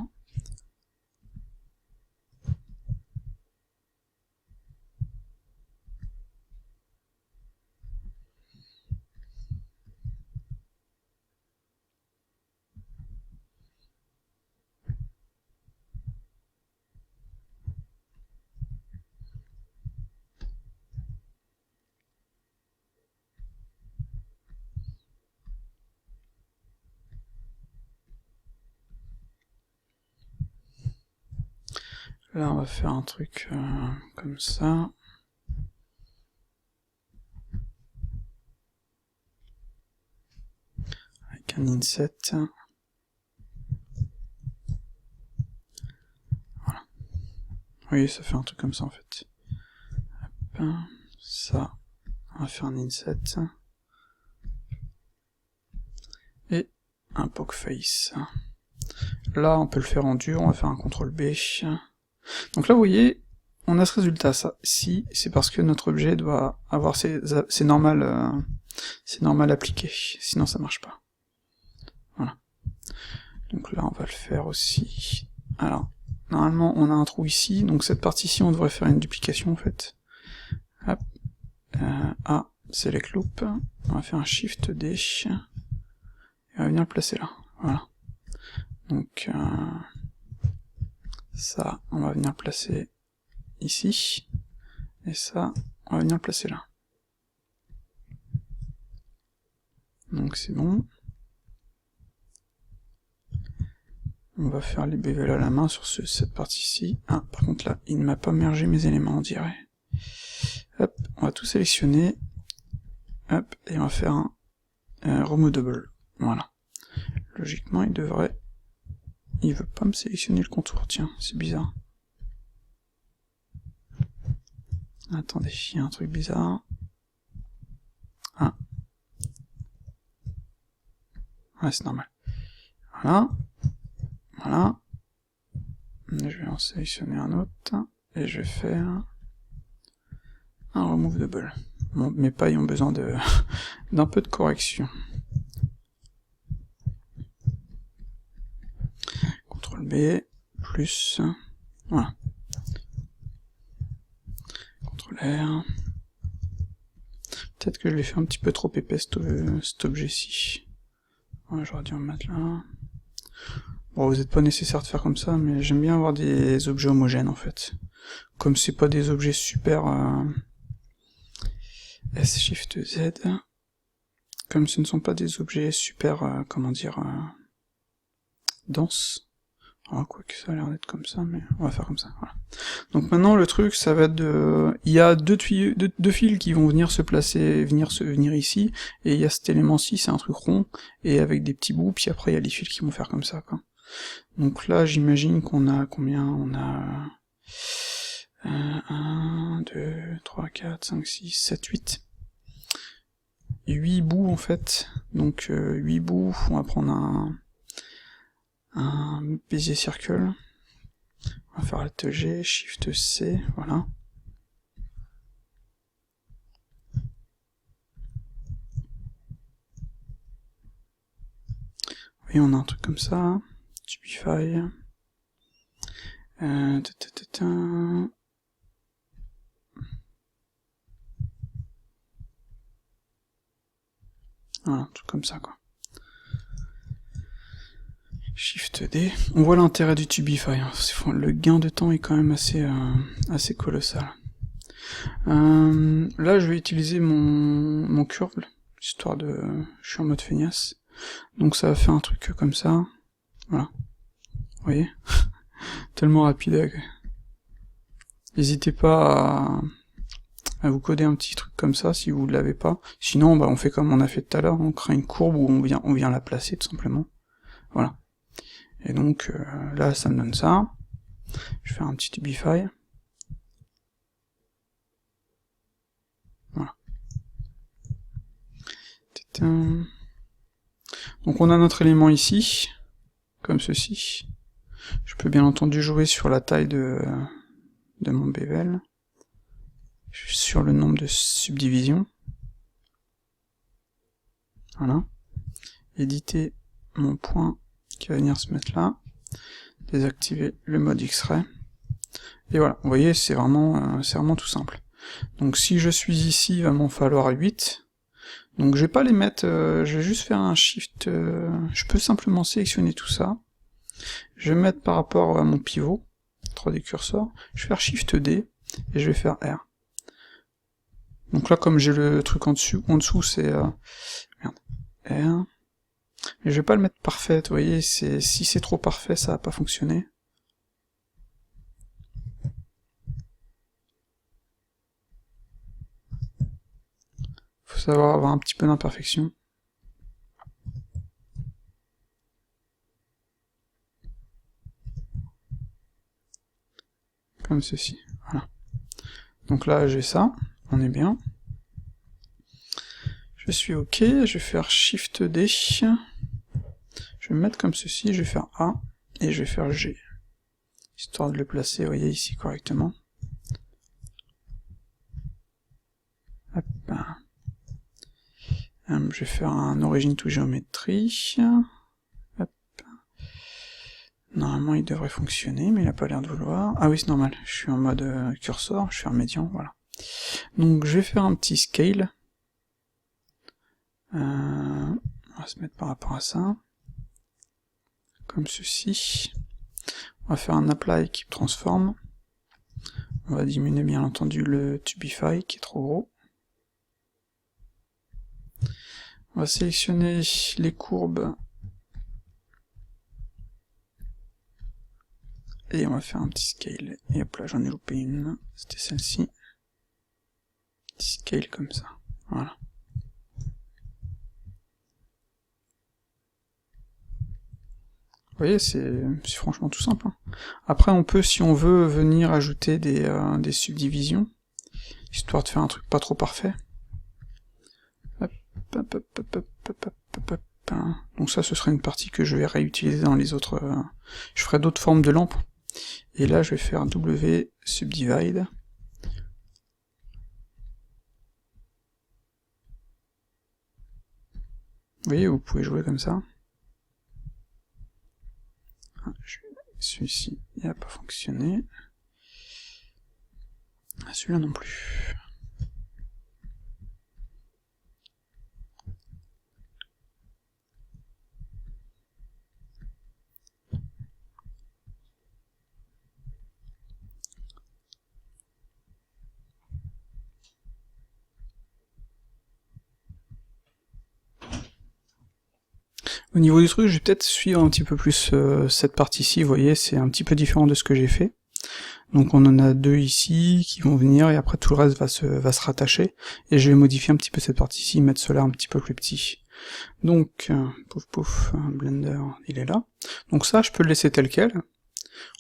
Speaker 1: Là, on va faire un truc comme ça. Avec un inset. Voilà. Oui, ça fait un truc comme ça en fait. Hop, ça, on va faire un inset. Et un poke face. Là, on peut le faire en dur, on va faire un CTRL B. Donc là, vous voyez, on a ce résultat, ça. Si, c'est parce que notre objet doit avoir ses normales appliquées, sinon ça marche pas. Voilà. Donc là, on va le faire aussi. Alors, normalement, on a un trou ici, donc cette partie-ci, on devrait faire une duplication, en fait. Hop. A, select loop, on va faire un Shift D, et on va venir le placer là. Voilà. Donc, ça, on va venir le placer ici, et ça, on va venir le placer là. Donc c'est bon. On va faire les bévels à la main sur cette partie-ci. Ah, par contre là, il ne m'a pas mergé mes éléments, on dirait. Hop, on va tout sélectionner. hop, et on va faire un removable, voilà. Logiquement, il devrait... Il veut pas me sélectionner le contour, tiens, c'est bizarre. Attendez, il y a un truc bizarre. Ah. Ouais, c'est normal. Voilà. Voilà. Je vais en sélectionner un autre, et je vais faire un removable. Bon, mes pailles ont besoin de d'un peu de correction. CTRL B, plus, voilà. CTRL R. Peut-être que je l'ai fait un petit peu trop épais cet objet-ci. Ouais, j'aurais dû en mettre là. Bon, vous n'êtes pas nécessaire de faire comme ça, mais j'aime bien avoir des objets homogènes en fait. Comme c'est pas des objets super... S-Shift-Z. Comme ce ne sont pas des objets super, comment dire... denses. Ah, quoi que ça a l'air d'être comme ça, mais on va faire comme ça, voilà. Donc maintenant, le truc, ça va être de... Il y a deux fils qui vont venir se placer, venir ici, et il y a cet élément-ci, c'est un truc rond, et avec des petits bouts, puis après il y a les fils qui vont faire comme ça, quoi. Donc là, j'imagine qu'on a combien? On a... 1, 2, 3, 4, 5, 6, 7, 8. 8 bouts, en fait. Donc 8 bouts, on va prendre un Bezier Circle. On va faire Alt G, Shift C, voilà. Et on a un truc comme ça. Tubify. Voilà, un truc comme ça, quoi. Shift D. On voit l'intérêt du Tubify. Hein. Le gain de temps est quand même assez colossal. Là, je vais utiliser mon curve, histoire de... Je suis en mode feignasse. Donc ça va faire un truc comme ça. Voilà. Vous voyez? Tellement rapide. N'hésitez pas à vous coder un petit truc comme ça si vous ne l'avez pas. Sinon, bah, on fait comme on a fait tout à l'heure, on crée une courbe où on vient la placer tout simplement. Voilà. Et donc là, ça me donne ça. Je vais faire un petit Tubify. Voilà. Donc on a notre élément ici, comme ceci. Je peux bien entendu jouer sur la taille de mon bevel, sur le nombre de subdivisions. Voilà. Éditer mon point qui va venir se mettre là. Désactiver le mode X-Ray. Et voilà, vous voyez, c'est vraiment tout simple. Donc si je suis ici, il va m'en falloir 8. Donc je vais pas les mettre, je vais juste faire un Shift, je peux simplement sélectionner tout ça. Je vais mettre par rapport à mon pivot, 3D cursor, je vais faire Shift D, et je vais faire R. Donc là, comme j'ai le truc en dessous c'est... merde, R. Mais je vais pas le mettre parfait, vous voyez, si c'est trop parfait, ça va pas fonctionner. Faut savoir avoir un petit peu d'imperfection. Comme ceci, voilà. Donc là, j'ai ça, on est bien. Je suis OK, je vais faire Shift D. Je vais me mettre comme ceci, je vais faire A, et je vais faire G. Histoire de le placer, vous voyez, ici correctement. Hop. Je vais faire un origin to géométrie. Hop. Normalement il devrait fonctionner, mais il n'a pas l'air de vouloir. Ah oui, c'est normal, je suis en mode cursor, je fais un médian, voilà. Donc je vais faire un petit scale. On va se mettre par rapport à ça. Comme ceci. On va faire un apply qui transforme. On va diminuer bien entendu le Tubify qui est trop gros. On va sélectionner les courbes. Et on va faire un petit scale. Et hop là, j'en ai loupé une. C'était celle-ci. Petit scale comme ça. Voilà. voyez, c'est franchement tout simple, hein. Après, on peut, si on veut, venir ajouter des subdivisions, histoire de faire un truc pas trop parfait. Hop, hop, hop, hop, hop, hop, hop, hop. Donc ça, ce sera une partie que je vais réutiliser dans les autres... je ferai d'autres formes de lampes. Et là, je vais faire W subdivide. Vous voyez, vous pouvez jouer comme ça. Celui-ci, il n'a pas fonctionné. Celui-là non plus. Au niveau du truc, je vais peut-être suivre un petit peu plus cette partie-ci, vous voyez, c'est un petit peu différent de ce que j'ai fait. Donc on en a deux ici qui vont venir, et après tout le reste va se rattacher, et je vais modifier un petit peu cette partie-ci, mettre cela un petit peu plus petit. Donc, pouf pouf, Blender, il est là. Donc ça, je peux le laisser tel quel.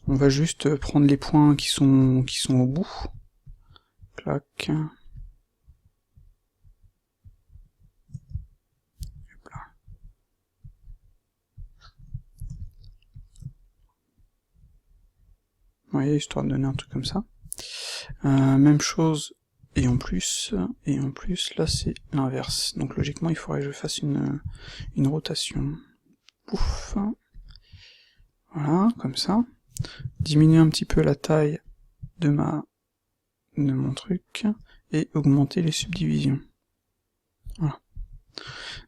Speaker 1: On va juste prendre les points qui sont au bout. Clac. Vous voyez, histoire de donner un truc comme ça. Même chose, et en plus, là c'est l'inverse. Donc logiquement, il faudrait que je fasse une rotation. Pouf. Voilà, comme ça. Diminuer un petit peu la taille de mon truc, et augmenter les subdivisions. Voilà.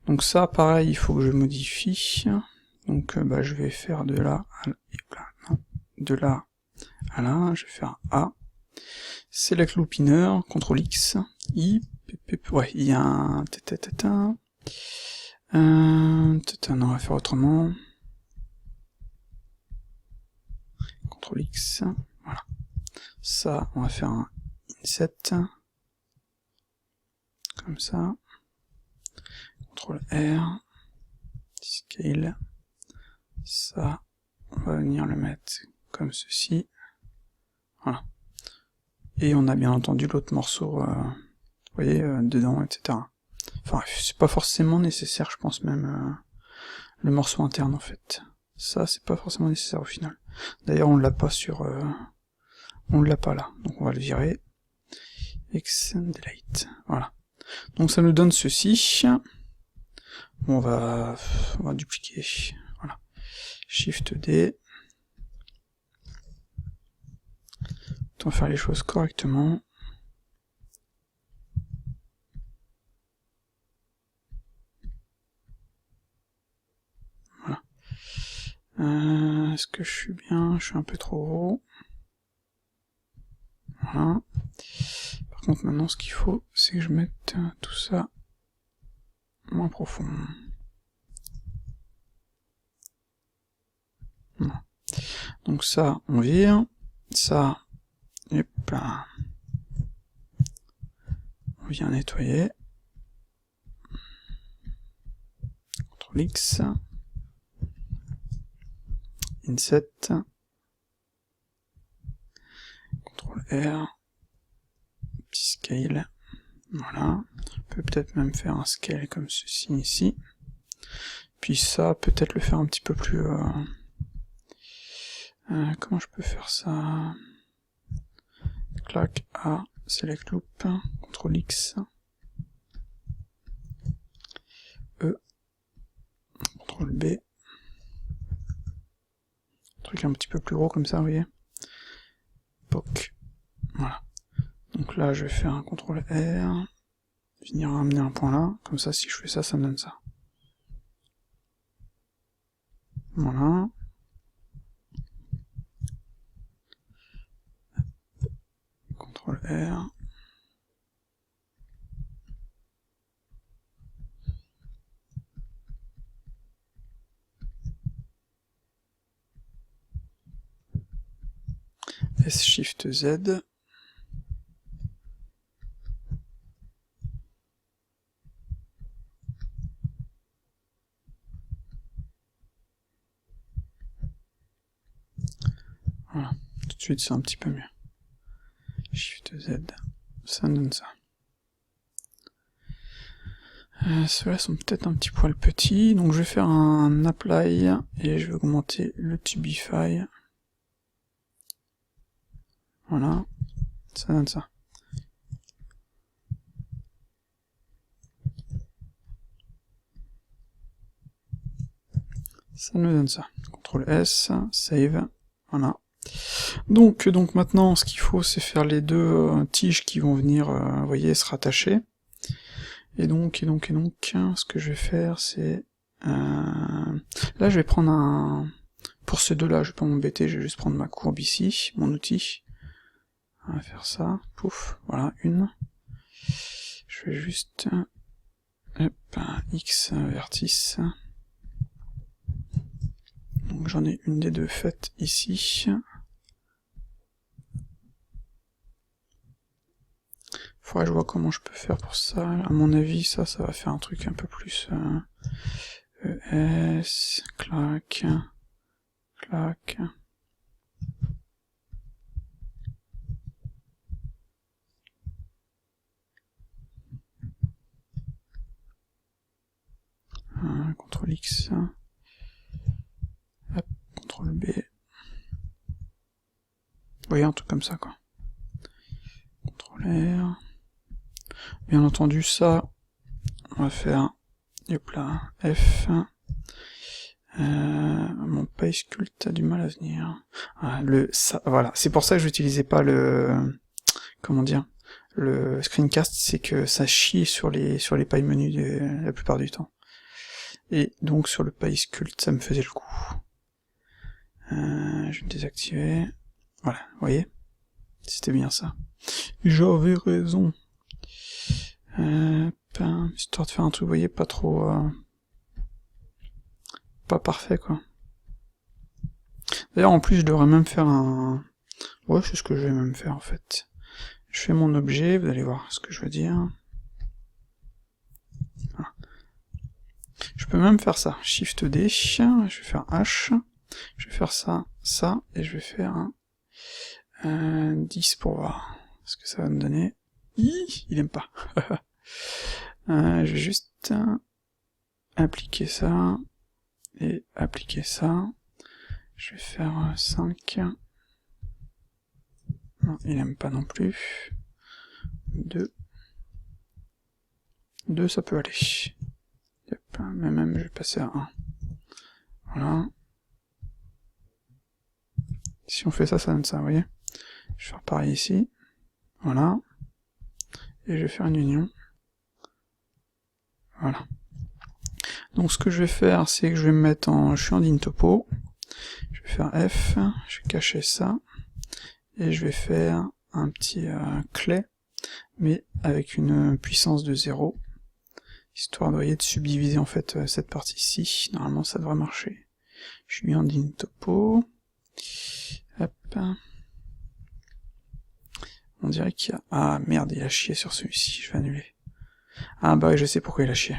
Speaker 1: Donc ça, pareil, il faut que je modifie. Donc je vais faire de là à là, de là à là, je vais faire A. Select loopiner, CTRL X, ouais, il y a un non, on va faire autrement. CTRL X, voilà. Ça, on va faire un inset, comme ça. CTRL R, scale. Ça, on va venir le mettre comme ceci. Voilà. Et on a bien entendu l'autre morceau, vous voyez, dedans, etc. Enfin, c'est pas forcément nécessaire, je pense même, le morceau interne, en fait. Ça, c'est pas forcément nécessaire au final. D'ailleurs, on l'a pas sur... on l'a pas là, donc on va le virer. X, delete, voilà. Donc ça nous donne ceci. Bon, on va dupliquer, voilà. Shift D. Autant faire les choses correctement. Voilà. Est-ce que je suis bien? Je suis un peu trop haut. Voilà. Par contre, maintenant, ce qu'il faut, c'est que je mette tout ça moins profond. Voilà. Donc ça, on vire. Ça, hop là. On vient nettoyer. CTRL X. Inset. CTRL R. Petit scale. Voilà. On peut peut-être même faire un scale comme ceci ici. Puis ça, peut-être le faire un petit peu plus... comment je peux faire ça? Clac, A, select loop, CTRL X, E, CTRL B, truc un petit peu plus gros comme ça, vous voyez, POC, voilà. Donc là, je vais faire un CTRL R, venir ramener un point là, comme ça, si je fais ça, ça me donne ça. Voilà. CTRL R. S Shift Z. suite c'est un petit peu mieux. Shift Z, ça donne ça. Ceux-là sont peut-être un petit poil petits, donc je vais faire un apply et je vais augmenter le Tubify. Voilà, ça donne ça. Ça nous donne ça. CTRL S, save, voilà. Donc maintenant, ce qu'il faut, c'est faire les deux tiges qui vont venir, vous voyez, se rattacher. Et donc, ce que je vais faire, c'est... là, je vais prendre un... Pour ces deux-là, je vais pas m'embêter, je vais juste prendre ma courbe ici, mon outil. On va faire ça, pouf, voilà, une. Je vais juste... Hop, X vertice. Donc j'en ai une des deux faites ici. Faudrait que je vois comment je peux faire pour ça. À mon avis, ça va faire un truc un peu plus... ES, clac, clac. CTRL X. Hop, CTRL B. Vous voyez, un truc comme ça, quoi. CTRL R. Bien entendu, ça, on va faire, hop là, F. Mon PySculpt a du mal à venir. Ah, voilà, c'est pour ça que j'utilisais pas le, comment dire, le screencast, c'est que ça chie sur les PyMenus la plupart du temps. Et donc sur le PySculpt, ça me faisait le coup. Je vais le désactiver. Voilà, vous voyez, c'était bien ça. J'avais raison. Histoire de faire un truc, vous voyez, pas trop... pas parfait, quoi. D'ailleurs, en plus, je devrais même faire un... Ouais, c'est ce que je vais même faire, en fait. Je fais mon objet, vous allez voir ce que je veux dire. Voilà. Je peux même faire ça. Shift D, je vais faire H, je vais faire ça, ça, et je vais faire un 10 pour voir ce que ça va me donner. Il aime pas. Je vais juste appliquer ça, et appliquer ça. Je vais faire 5. Non, il aime pas non plus. 2. 2, ça peut aller. Yep, mais même, je vais passer à 1. Voilà. Si on fait ça, ça donne ça, vous voyez. Je vais faire pareil ici. Voilà. Et je vais faire une union. Voilà. Donc ce que je vais faire, c'est que je vais me mettre en... Je suis en DynTopo. Je vais faire F, je vais cacher ça. Et je vais faire un petit clé, mais avec une puissance de 0. Histoire de subdiviser en fait cette partie-ci. Normalement ça devrait marcher. Je suis en DynTopo. Hop. On dirait qu'il y a... Ah merde, il a chié sur celui-ci, je vais annuler. Ah bah je sais pourquoi il a chié.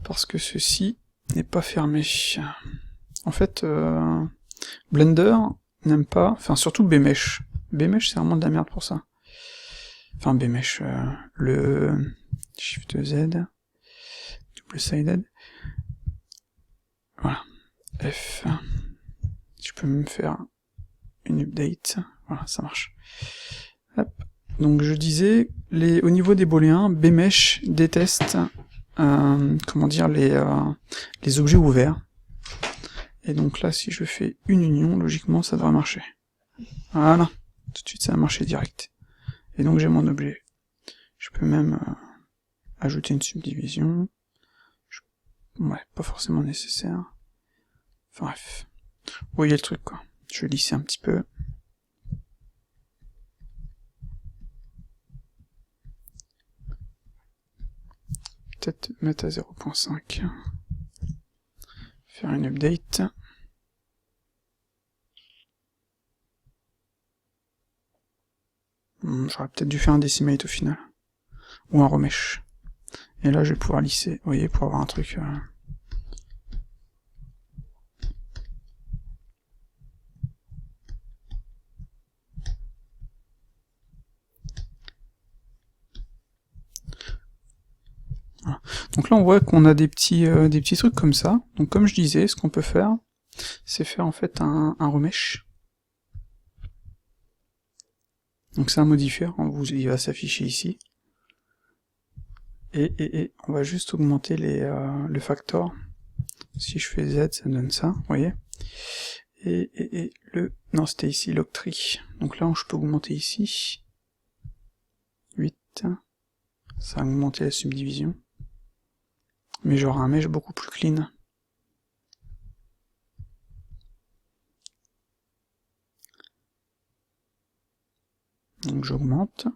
Speaker 1: Parce que ceci n'est pas fermé. En fait, Blender n'aime pas... Enfin surtout BMesh. BMesh c'est vraiment de la merde pour ça. Enfin BMesh, le Shift Z, double-sided. Voilà. F. Je peux même faire une update. Voilà, ça marche. Hop. Donc je disais, au niveau des booléens, BMesh déteste comment dire, les objets ouverts. Et donc là, si je fais une union, logiquement, ça devrait marcher. Voilà. Tout de suite, ça va marcher direct. Et donc j'ai mon objet. Je peux même ajouter une subdivision. Ouais, pas forcément nécessaire. Enfin bref. Vous voyez le truc, quoi. Je vais lisser un petit peu. Peut-être mettre à 0.5. Faire une update. J'aurais peut-être dû faire un decimate au final. Ou un remesh. Et là, je vais pouvoir lisser, vous voyez, pour avoir un truc... Donc là on voit qu'on a des petits trucs comme ça. Donc comme je disais, ce qu'on peut faire, c'est faire en fait un remesh. Donc c'est un modifier, il va s'afficher ici. Et on va juste augmenter le factor. Si je fais Z, ça donne ça, vous voyez. Non, c'était ici, l'octree. Donc là, je peux augmenter ici. 8. Ça va augmenter la subdivision. Mais j'aurai un mesh beaucoup plus clean. Donc j'augmente.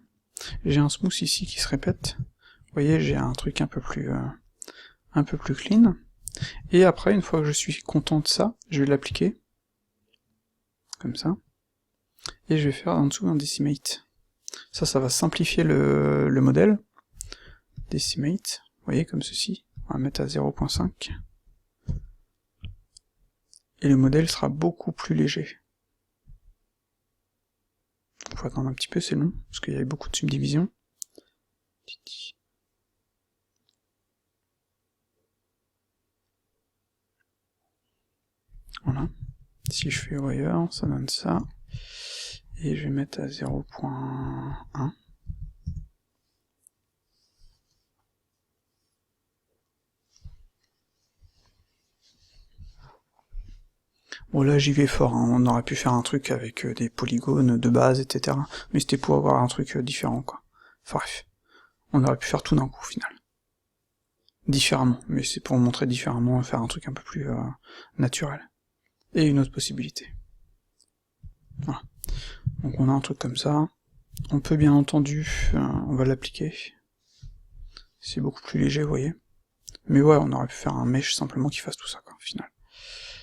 Speaker 1: J'ai un smooth ici qui se répète. Vous voyez, j'ai un truc un peu plus clean. Et après, une fois que je suis content de ça, je vais l'appliquer. Comme ça. Et je vais faire en dessous un decimate. Ça va simplifier le modèle. Decimate, vous voyez, comme ceci. On va mettre à 0.5. Et le modèle sera beaucoup plus léger. Il faut attendre un petit peu, c'est long, parce qu'il y avait beaucoup de subdivisions. Voilà. Si je fais wire, ça donne ça. Et je vais mettre à 0.1. Bon là j'y vais fort, hein. On aurait pu faire un truc avec des polygones de base, etc. Mais c'était pour avoir un truc différent, quoi. Enfin bref, on aurait pu faire tout d'un coup, au final. Différemment, mais c'est pour montrer différemment, faire un truc un peu plus naturel. Et une autre possibilité. Voilà. Donc on a un truc comme ça. On peut bien entendu, on va l'appliquer. C'est beaucoup plus léger, vous voyez. Mais ouais, on aurait pu faire un mesh simplement qui fasse tout ça, quoi, au final.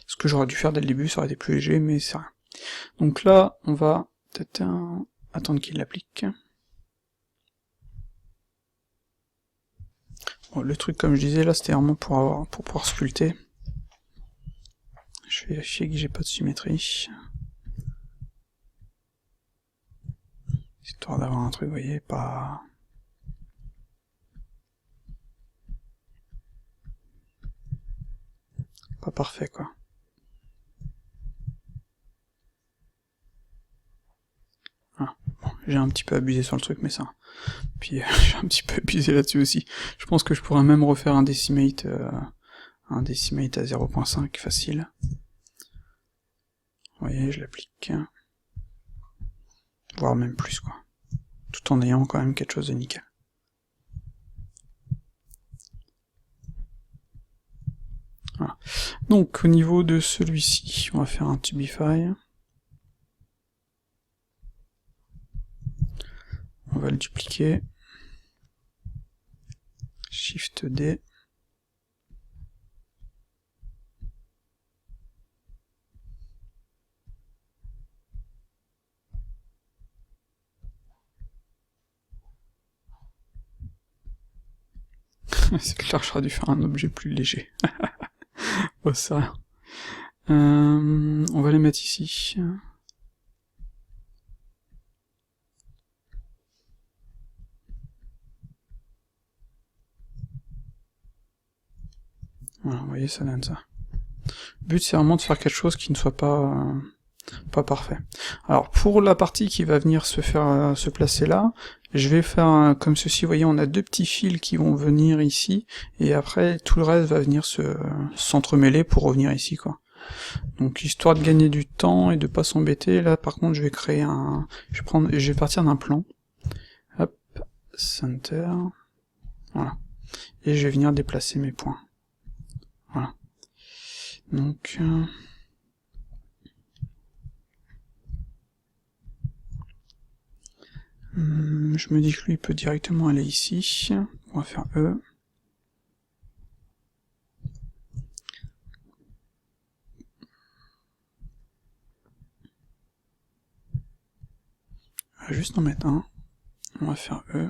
Speaker 1: Ce que j'aurais dû faire dès le début, ça aurait été plus léger, mais c'est rien. Donc là, on va peut-être attendre qu'il l'applique. Bon, le truc, comme je disais, là, c'était vraiment pour pouvoir sculpter. Je vais vérifier que j'ai pas de symétrie. Histoire d'avoir un truc, vous voyez, pas parfait, quoi. Ah, bon, j'ai un petit peu abusé sur le truc, mais ça... Puis j'ai un petit peu abusé là-dessus aussi. Je pense que je pourrais même refaire un decimate à 0.5 facile. Vous voyez, je l'applique. Voire même plus, quoi. Tout en ayant quand même quelque chose de nickel. Voilà. Donc au niveau de celui-ci, on va faire un Tubify. On va le dupliquer. Shift D. C'est clair, j'aurais dû faire un objet plus léger. Oh, ça. On va les mettre ici. Voilà, vous voyez, ça donne ça. Le but, c'est vraiment de faire quelque chose qui ne soit pas parfait. Alors, pour la partie qui va venir se placer là, je vais faire comme ceci, vous voyez, on a deux petits fils qui vont venir ici, et après, tout le reste va venir s'entremêler pour revenir ici, quoi. Donc, histoire de gagner du temps et de pas s'embêter, là, par contre, je vais créer je vais partir d'un plan. Hop, center, voilà. Et je vais venir déplacer mes points. Voilà. Donc... je me dis que lui il peut directement aller ici. On va faire E. On va juste en mettre un. On va faire E.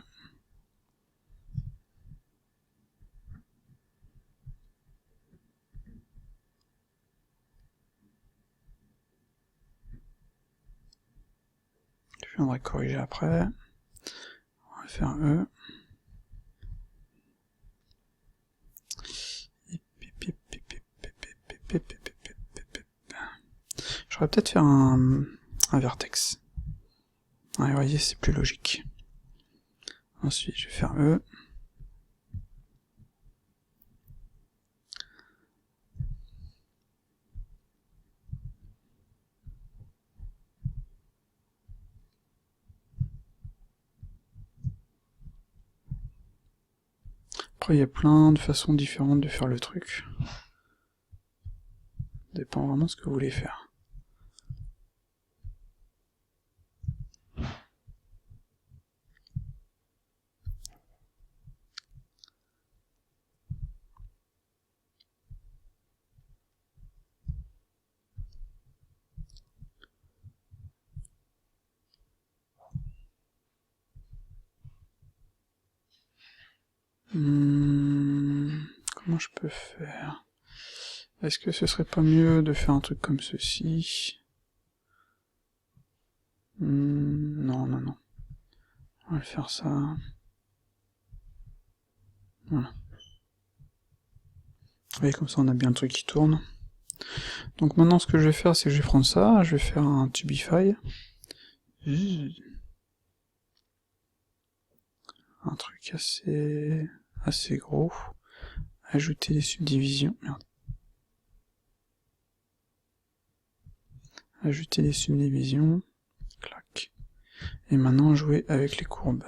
Speaker 1: Je viendrai corriger après. On va faire E. J'aurais peut-être faire un vertex. Ouais, vous voyez, c'est plus logique. Ensuite, je vais faire E. Après, il y a plein de façons différentes de faire le truc. Ça dépend vraiment de ce que vous voulez faire. Comment je peux faire? Est-ce que ce serait pas mieux de faire un truc comme ceci? Non, non, non. On va le faire ça. Voilà. Vous voyez, comme ça on a bien le truc qui tourne. Donc maintenant ce que je vais faire, c'est que je vais prendre ça, je vais faire un Tubify. Un truc assez gros. Ajouter des subdivisions. Merde. Ajouter des subdivisions. Clac. Et maintenant jouer avec les courbes.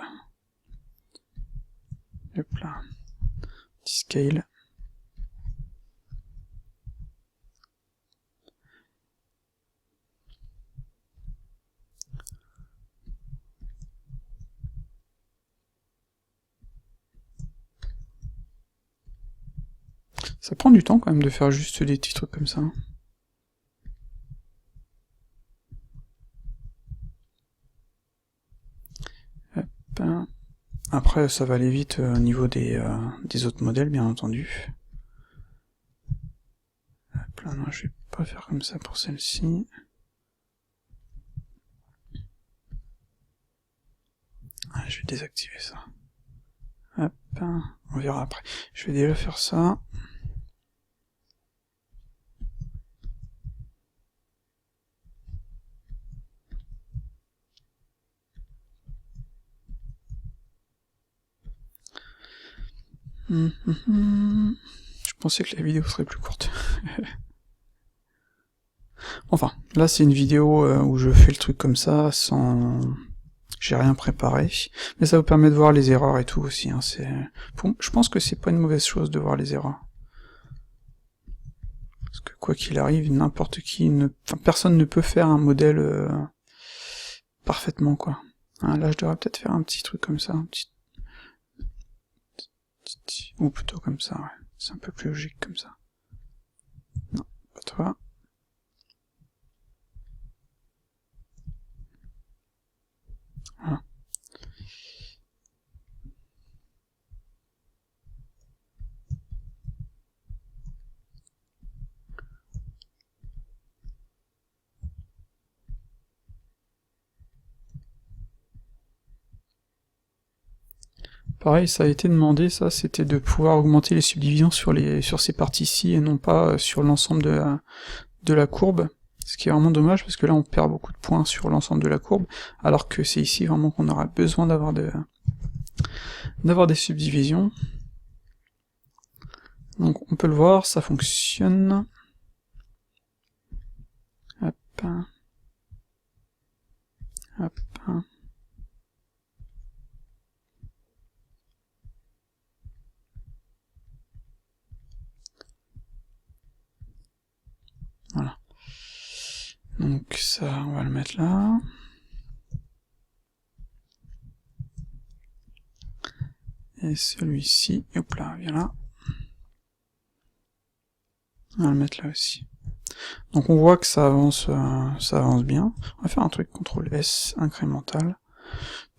Speaker 1: Hop là. Petit scale. Ça prend du temps quand même de faire juste des petits trucs comme ça. Hop. Après, ça va aller vite au niveau des autres modèles, bien entendu. Hop là, non, je vais pas faire comme ça pour celle-ci. Ah, je vais désactiver ça. Hop, on verra après. Je vais déjà faire ça. Je pensais que la vidéo serait plus courte. Enfin, là c'est une vidéo où je fais le truc comme ça, sans... J'ai rien préparé, mais ça vous permet de voir les erreurs et tout aussi. Hein. Je pense que c'est pas une mauvaise chose de voir les erreurs. Parce que quoi qu'il arrive, n'importe qui, personne ne peut faire un modèle parfaitement, quoi. Hein, là je devrais peut-être faire un petit truc comme ça, ou plutôt comme ça, ouais. C'est un peu plus logique comme ça. Non, pas toi. Voilà. Pareil, ça a été demandé, ça, c'était de pouvoir augmenter les subdivisions sur ces parties-ci et non pas sur l'ensemble de la courbe. Ce qui est vraiment dommage parce que là on perd beaucoup de points sur l'ensemble de la courbe, alors que c'est ici vraiment qu'on aura besoin d'avoir des subdivisions. Donc on peut le voir, ça fonctionne. Hop. Hop. Voilà. Donc ça, on va le mettre là. Et celui-ci, hop là, viens là. On va le mettre là aussi. Donc on voit que ça avance bien. On va faire un truc, CTRL S, incrémental.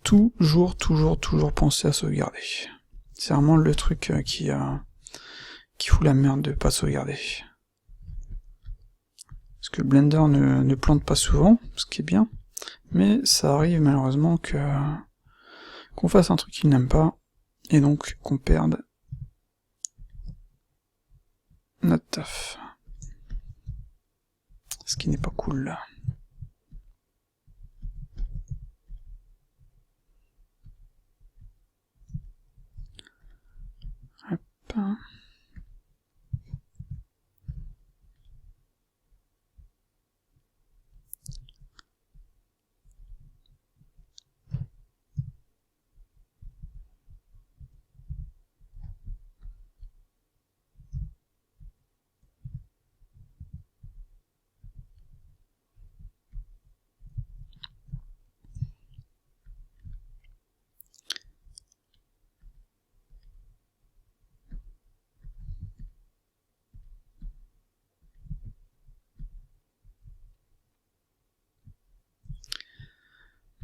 Speaker 1: Toujours penser à sauvegarder. C'est vraiment le truc qui fout la merde de pas sauvegarder. Parce que Blender ne plante pas souvent, ce qui est bien, mais ça arrive malheureusement qu'on fasse un truc qu'il n'aime pas, et donc qu'on perde notre taf. ce qui n'est pas cool. Hop.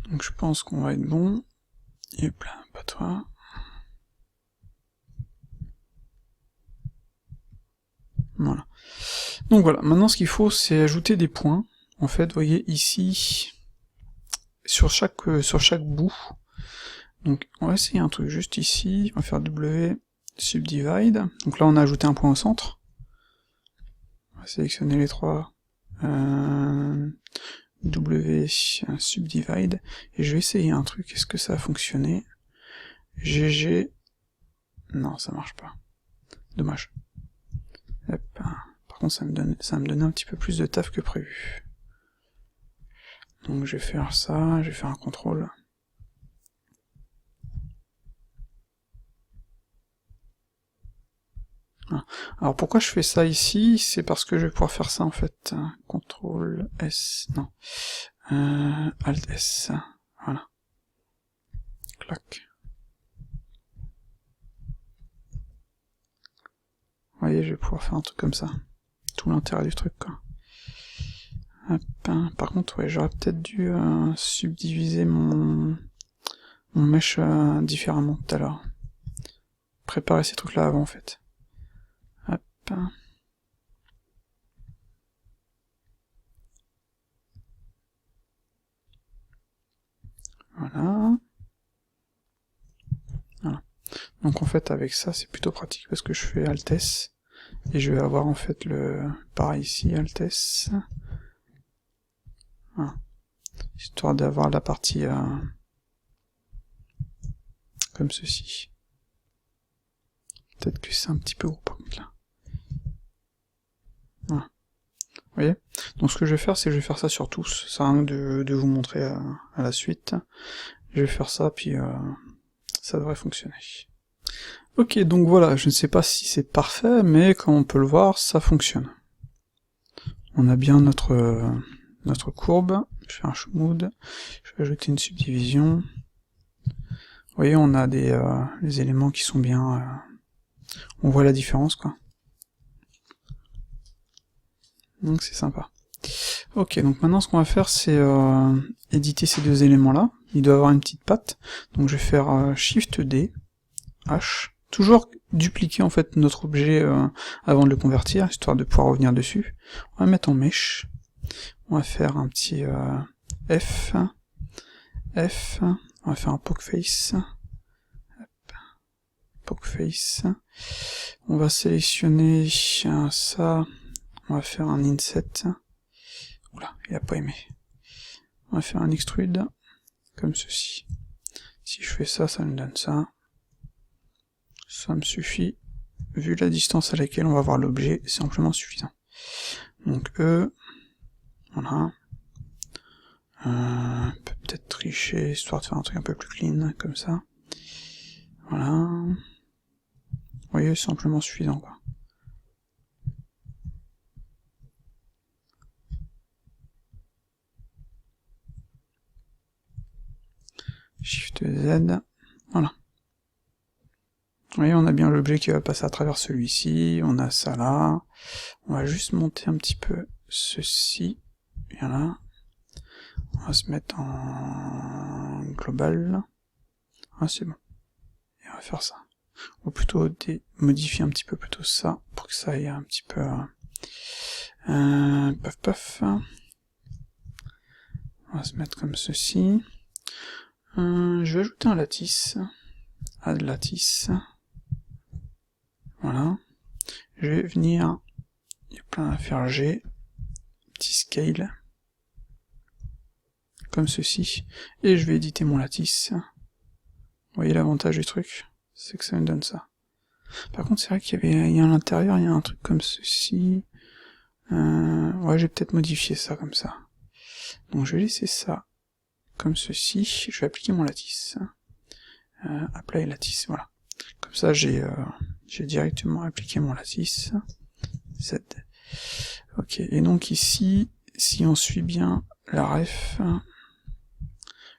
Speaker 1: Donc je pense qu'on va être bon. Et plein, pas toi. Voilà. Donc voilà, maintenant ce qu'il faut c'est ajouter des points. En fait, vous voyez ici, sur chaque bout. Donc on va essayer un truc juste ici, on va faire W subdivide. Donc là on a ajouté un point au centre. On va sélectionner les trois. W subdivide. Et je vais essayer un truc, est-ce que ça a fonctionné? GG. Non, ça marche pas. Dommage. Hop. Par contre ça va me donner un petit peu plus de taf que prévu. Donc je vais faire ça, je vais faire un contrôle. Alors pourquoi je fais ça ici? C'est parce que je vais pouvoir faire ça en fait. CTRL S, non. Alt S, voilà. Clac. Vous voyez, je vais pouvoir faire un truc comme ça. Tout l'intérêt du truc, quoi. Hop. Par contre, ouais, j'aurais peut-être dû subdiviser mon mesh différemment tout à l'heure. Préparer ces trucs-là avant, en fait. Hop. Voilà. Voilà. Donc en fait, avec ça, c'est plutôt pratique parce que je fais Alt S. Et je vais avoir en fait le... pareil ici, Alt S. Voilà. Histoire d'avoir la partie comme ceci. Peut-être que c'est un petit peu gros par contre là. Voilà. Vous voyez? Donc ce que je vais faire, c'est que je vais faire ça sur tous. Ça sert à rien de vous montrer à la suite. Je vais faire ça, puis ça devrait fonctionner. Ok, donc voilà, je ne sais pas si c'est parfait, mais comme on peut le voir, ça fonctionne. On a bien notre courbe. Je fais un schmood, je vais ajouter une subdivision. Vous voyez, on a les éléments qui sont bien... on voit la différence, quoi. Donc c'est sympa. Ok, donc maintenant ce qu'on va faire, c'est éditer ces deux éléments-là. Il doit avoir une petite patte. Donc je vais faire Shift D, H, toujours dupliquer en fait notre objet avant de le convertir, histoire de pouvoir revenir dessus. On va mettre en mesh. On va faire un petit F, on va faire un poke face. Poke face. On va sélectionner ça, on va faire un inset. Oula, il a pas aimé. On va faire un extrude, comme ceci. Si je fais ça, ça me donne ça. Ça me suffit. Vu la distance à laquelle on va voir l'objet, c'est amplement suffisant. Donc voilà. On peut peut-être tricher, histoire de faire un truc un peu plus clean, comme ça. Voilà. Vous voyez, c'est amplement suffisant, quoi. Shift Z, voilà. Vous voyez, on a bien l'objet qui va passer à travers celui-ci, on a ça là. On va juste monter un petit peu ceci, voilà. On va se mettre en global. Ah, c'est bon. Et on va faire ça. Ou plutôt modifier un petit peu plutôt ça, pour que ça aille un petit peu... paf paf. On va se mettre comme ceci. Je vais ajouter un lattice. Add lattice. Voilà. Je vais venir faire G. petit scale, comme ceci, et je vais éditer mon lattice. Vous voyez l'avantage du truc, c'est que ça me donne ça. Par contre, c'est vrai qu'il y a à l'intérieur, il y a un truc comme ceci. Ouais, je vais peut-être modifier ça comme ça. Donc je vais laisser ça comme ceci, je vais appliquer mon lattice. Apply lattice, voilà. Comme ça, j'ai directement appliqué mon lattice. Z. Ok, et donc ici, si on suit bien la ref,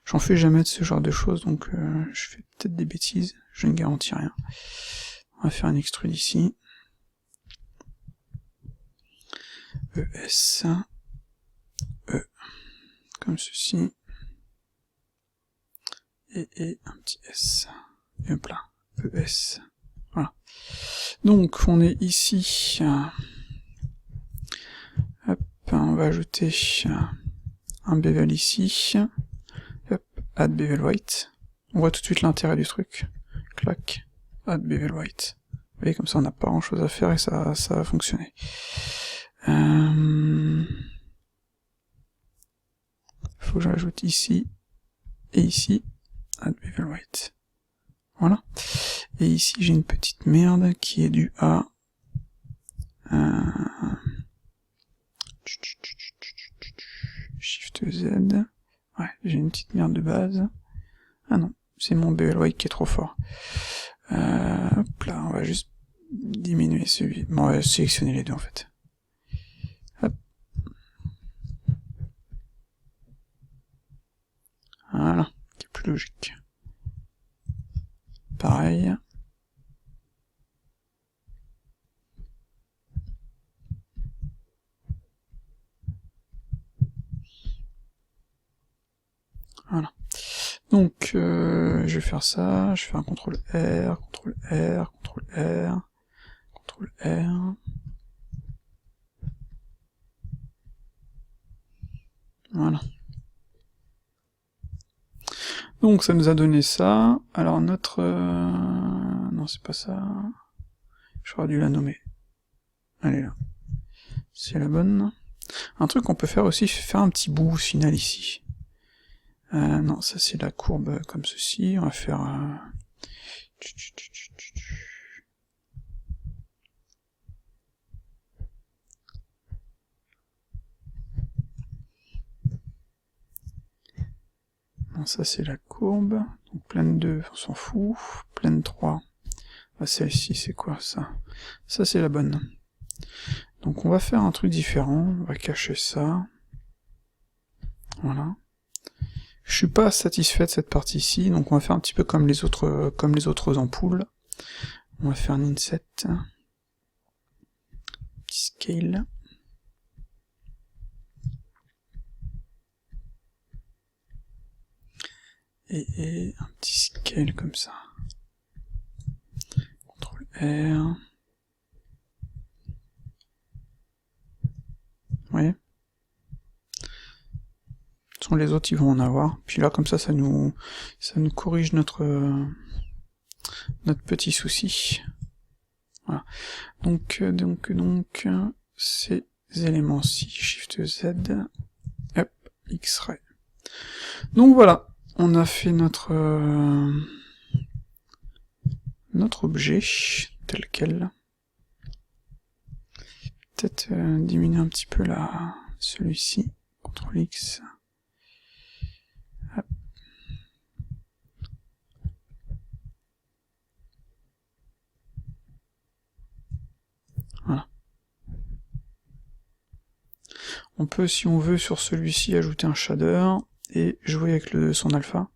Speaker 1: j'en fais jamais de ce genre de choses, donc je fais peut-être des bêtises, je ne garantis rien. On va faire un extrude ici. ES, E, comme ceci, et un petit S, et hop là, ES, voilà. Donc on est ici, hop, on va ajouter un bevel ici, hop, add bevel white, on voit tout de suite l'intérêt du truc, clac, add bevel white. Vous voyez, comme ça on n'a pas grand chose à faire et ça va fonctionner. Faut que j'ajoute ici et ici add bevel white. Voilà. Et ici j'ai une petite merde qui est due à Shift Z. Ouais, j'ai une petite merde de base. Ah non, c'est mon bevel white qui est trop fort. Hop là, on va juste diminuer celui. Bon, on va sélectionner les deux en fait. Hop. Voilà, qui est plus logique. Pareil. Voilà. Donc, je vais faire ça, je fais un CTRL R, CTRL R, CTRL R, CTRL R. Voilà. Donc ça nous a donné ça. Alors notre... non, c'est pas ça. J'aurais dû la nommer. Elle est là. C'est la bonne. Un truc qu'on peut faire aussi, c'est faire un petit bout final ici. Non, ça c'est la courbe comme ceci. On va faire... Non, ça c'est la courbe. Donc plane 2, on s'en fout. Plane 3. Ah, celle-ci, c'est quoi ça? Ça c'est la bonne. Donc on va faire un truc différent. On va cacher ça. Voilà. Je suis pas satisfait de cette partie-ci, donc on va faire un petit peu comme les autres ampoules. On va faire un inset, petit scale. Et un petit scale comme ça. CTRL R. Vous voyez? Les autres ils vont en avoir, puis là comme ça nous corrige notre petit souci. Voilà. Donc ces éléments-ci, Shift Z, hop, X-ray. Donc voilà, on a fait notre objet tel quel. Peut-être diminuer un petit peu celui-ci, CTRL X. Voilà. On peut, si on veut, sur celui-ci, ajouter un shader et jouer avec son alpha.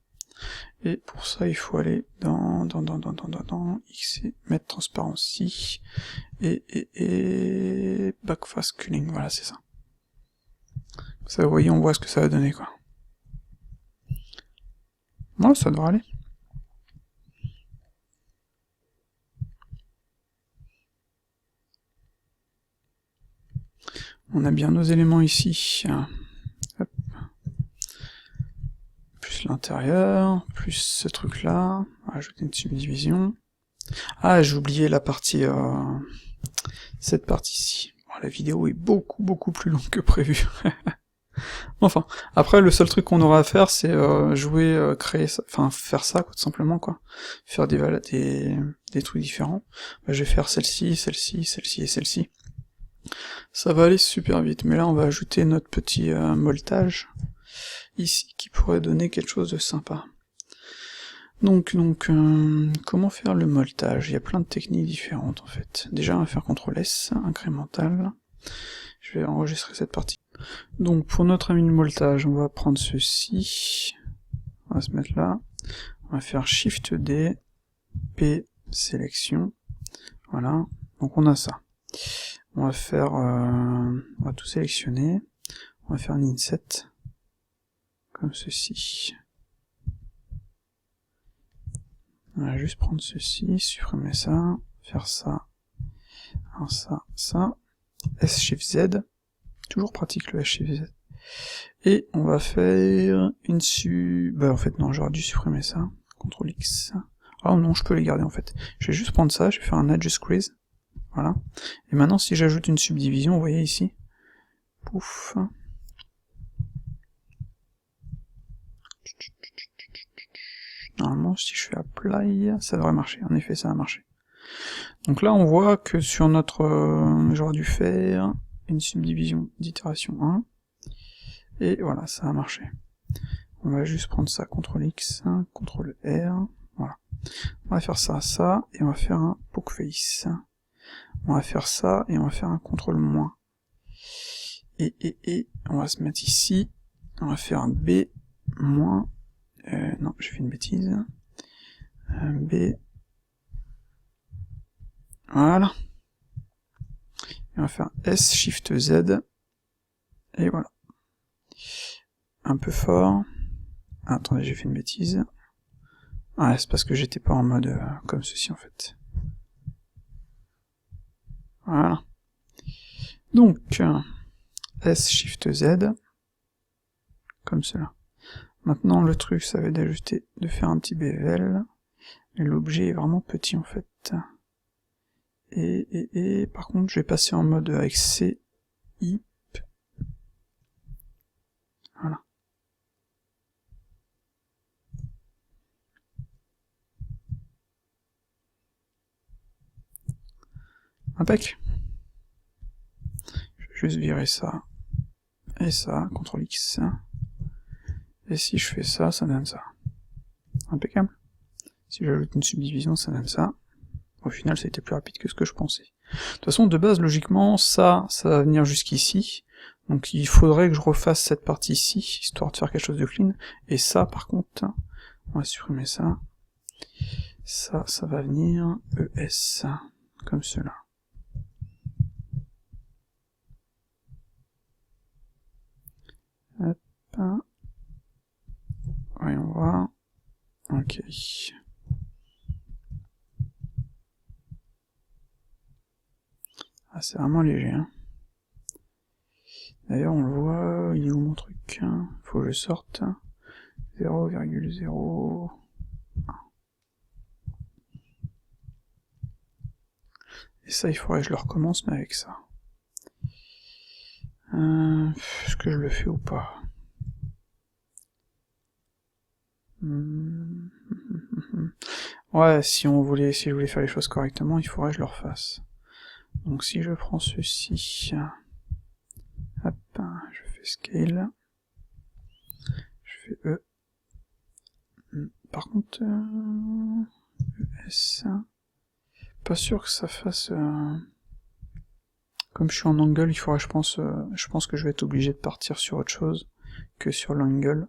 Speaker 1: Et pour ça, il faut aller dans X et mettre transparency et backface culling. Voilà, c'est ça. Ça, vous voyez, on voit ce que ça va donner, quoi. Voilà, ça devrait aller. On a bien nos éléments ici. Hop. Plus l'intérieur, plus ce truc-là. Ajouter une subdivision. Ah, j'ai oublié la partie... cette partie-ci. Voilà. la vidéo est beaucoup plus longue que prévu. Enfin, après le seul truc qu'on aura à faire c'est jouer, créer ça, enfin faire ça quoi, tout simplement quoi. Faire des trucs différents. Bah, je vais faire celle-ci, celle-ci, celle-ci et celle-ci. Ça va aller super vite, mais là on va ajouter notre petit moltage ici qui pourrait donner quelque chose de sympa. Donc comment faire le moltage? Il y a plein de techniques différentes en fait. Déjà on va faire CTRL S, incrémental. Je vais enregistrer cette partie. Donc pour notre ami de moltage, on va prendre ceci, on va se mettre là, on va faire SHIFT D, P, sélection, voilà, donc on a ça. On va faire, on va tout sélectionner, on va faire un inset, comme ceci. On va juste prendre ceci, supprimer ça, faire ça, ça, S-Shift-Z, toujours pratique le S-Shift-Z. Et on va faire une bah en fait non, j'aurais dû supprimer ça, CTRL X. Ah non, je peux les garder en fait. Je vais juste prendre ça, je vais faire un Edge Squeeze, voilà. Et maintenant si j'ajoute une subdivision, vous voyez ici, pouf. Normalement, si je fais Apply, ça devrait marcher. En effet, ça a marché. Donc là, on voit que sur notre... j'aurais dû faire une subdivision d'itération 1. Et voilà, ça a marché. On va juste prendre ça, CTRL X, CTRL R, voilà. On va faire ça, ça, et on va faire un poke face. On va faire ça, et on va faire un CTRL-. Et on va se mettre ici, on va faire un B-, non, j'ai fait une bêtise. B. Voilà. Et on va faire S, Shift Z. Et voilà. Un peu fort. Ah, attendez, j'ai fait une bêtise. Ah, c'est parce que j'étais pas en mode comme ceci en fait. Voilà. Donc, S, Shift Z. Comme cela. Maintenant, le truc, ça va être d'ajouter, de faire un petit bevel. Et l'objet est vraiment petit en fait. Et par contre, je vais passer en mode avec C, I. Voilà. Impec. Je vais juste virer ça. Et ça, CTRL X. Et si je fais ça, ça donne ça. Impeccable. Si j'ajoute une subdivision, ça donne ça. Au final, ça a été plus rapide que ce que je pensais. De toute façon, de base, logiquement, ça va venir jusqu'ici. Donc il faudrait que je refasse cette partie-ci, histoire de faire quelque chose de clean. Et ça, par contre, on va supprimer ça. Ça va venir ES, comme cela. Hop. Voyons voir. Ok. Ah, c'est vraiment léger, hein. D'ailleurs, on le voit, il est où mon truc? Faut que je sorte. 0,0. Et ça, il faudrait que je le recommence, mais avec ça. Est-ce que je le fais ou pas? Ouais, si je voulais faire les choses correctement, il faudrait que je le refasse. Donc si je prends ceci, hop, je fais scale, je fais E. Par contre, ES, pas sûr que ça fasse... Comme je suis en angle, il faudrait, je pense que je vais être obligé de partir sur autre chose que sur l'angle.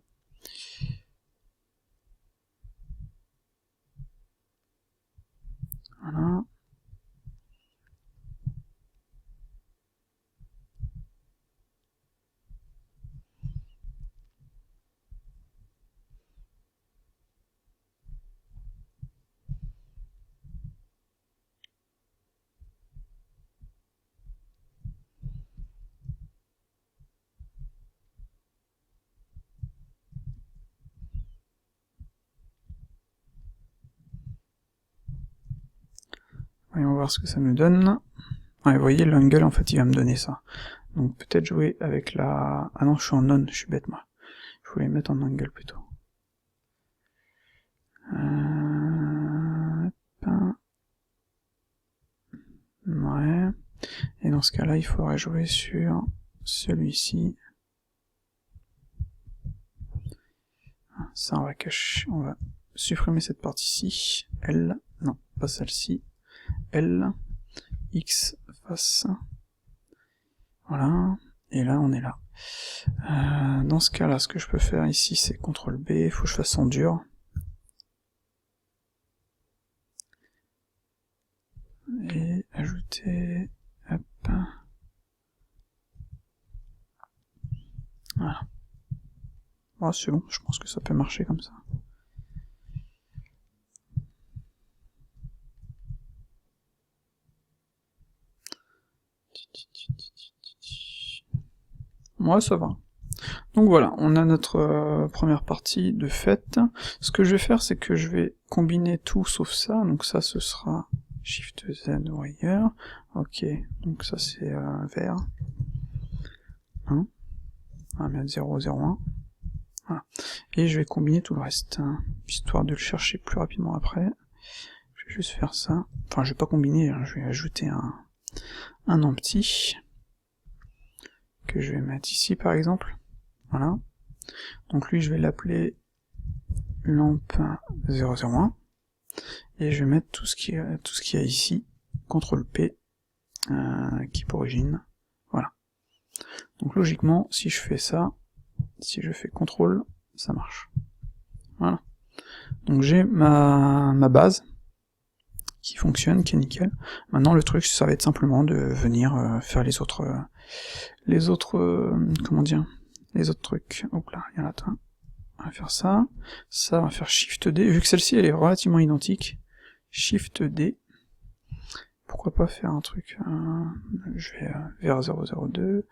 Speaker 1: Voilà. Voyons voir ce que ça me donne. Ouais, vous voyez, l'angle, en fait, il va me donner ça. Donc peut-être jouer avec la... Ah non, je suis en on, je suis bête, moi. Je voulais mettre en angle, plutôt. Ouais. Et dans ce cas-là, il faudrait jouer sur celui-ci. Ça, on va cacher, on va supprimer cette partie-ci. L, non, pas celle-ci. L, X, face. Voilà. Et là, on est là. Dans ce cas-là, ce que je peux faire ici, c'est CTRL B, il faut que je fasse en dur. Et ajouter... Hop. Voilà. Oh, c'est bon, je pense que ça peut marcher comme ça. Ouais, ça va. Donc voilà, on a notre première partie de fait. Ce que je vais faire, c'est que je vais combiner tout sauf ça. Donc ça, ce sera Shift Z wire. Ok, donc ça c'est vert. 1. On va mettre 0, 0, 1. Voilà. Et je vais combiner tout le reste, hein, histoire de le chercher plus rapidement après. Je vais juste faire ça. Enfin, je vais pas combiner, hein, je vais ajouter un empty, que je vais mettre ici par exemple. Voilà. Donc lui, je vais l'appeler lampe 001. Et je vais mettre tout ce qu'il y a ici, CTRL P, keep origin, voilà. Donc logiquement, si je fais ça, si je fais CTRL, ça marche. Voilà. Donc j'ai ma base qui fonctionne, qui est nickel. Maintenant le truc, ça va être simplement de venir faire les autres comment dire, les autres trucs. Hop là, il y en a un. On va faire ça, on va faire Shift D, vu que celle-ci elle est relativement identique, Shift D, pourquoi pas faire un truc, je vais vers 002,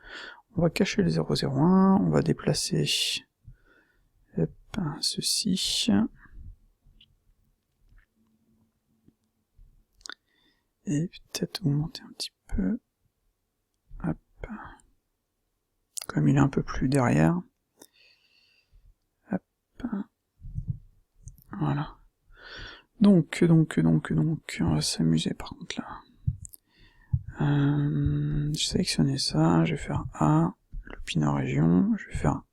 Speaker 1: on va cacher les 001, on va déplacer hop, ceci, et peut-être augmenter un petit peu, hop, comme il est un peu plus derrière, hop, voilà. Donc, on va s'amuser par contre là. Je sélectionner ça, je vais faire A, Lupina région, je vais faire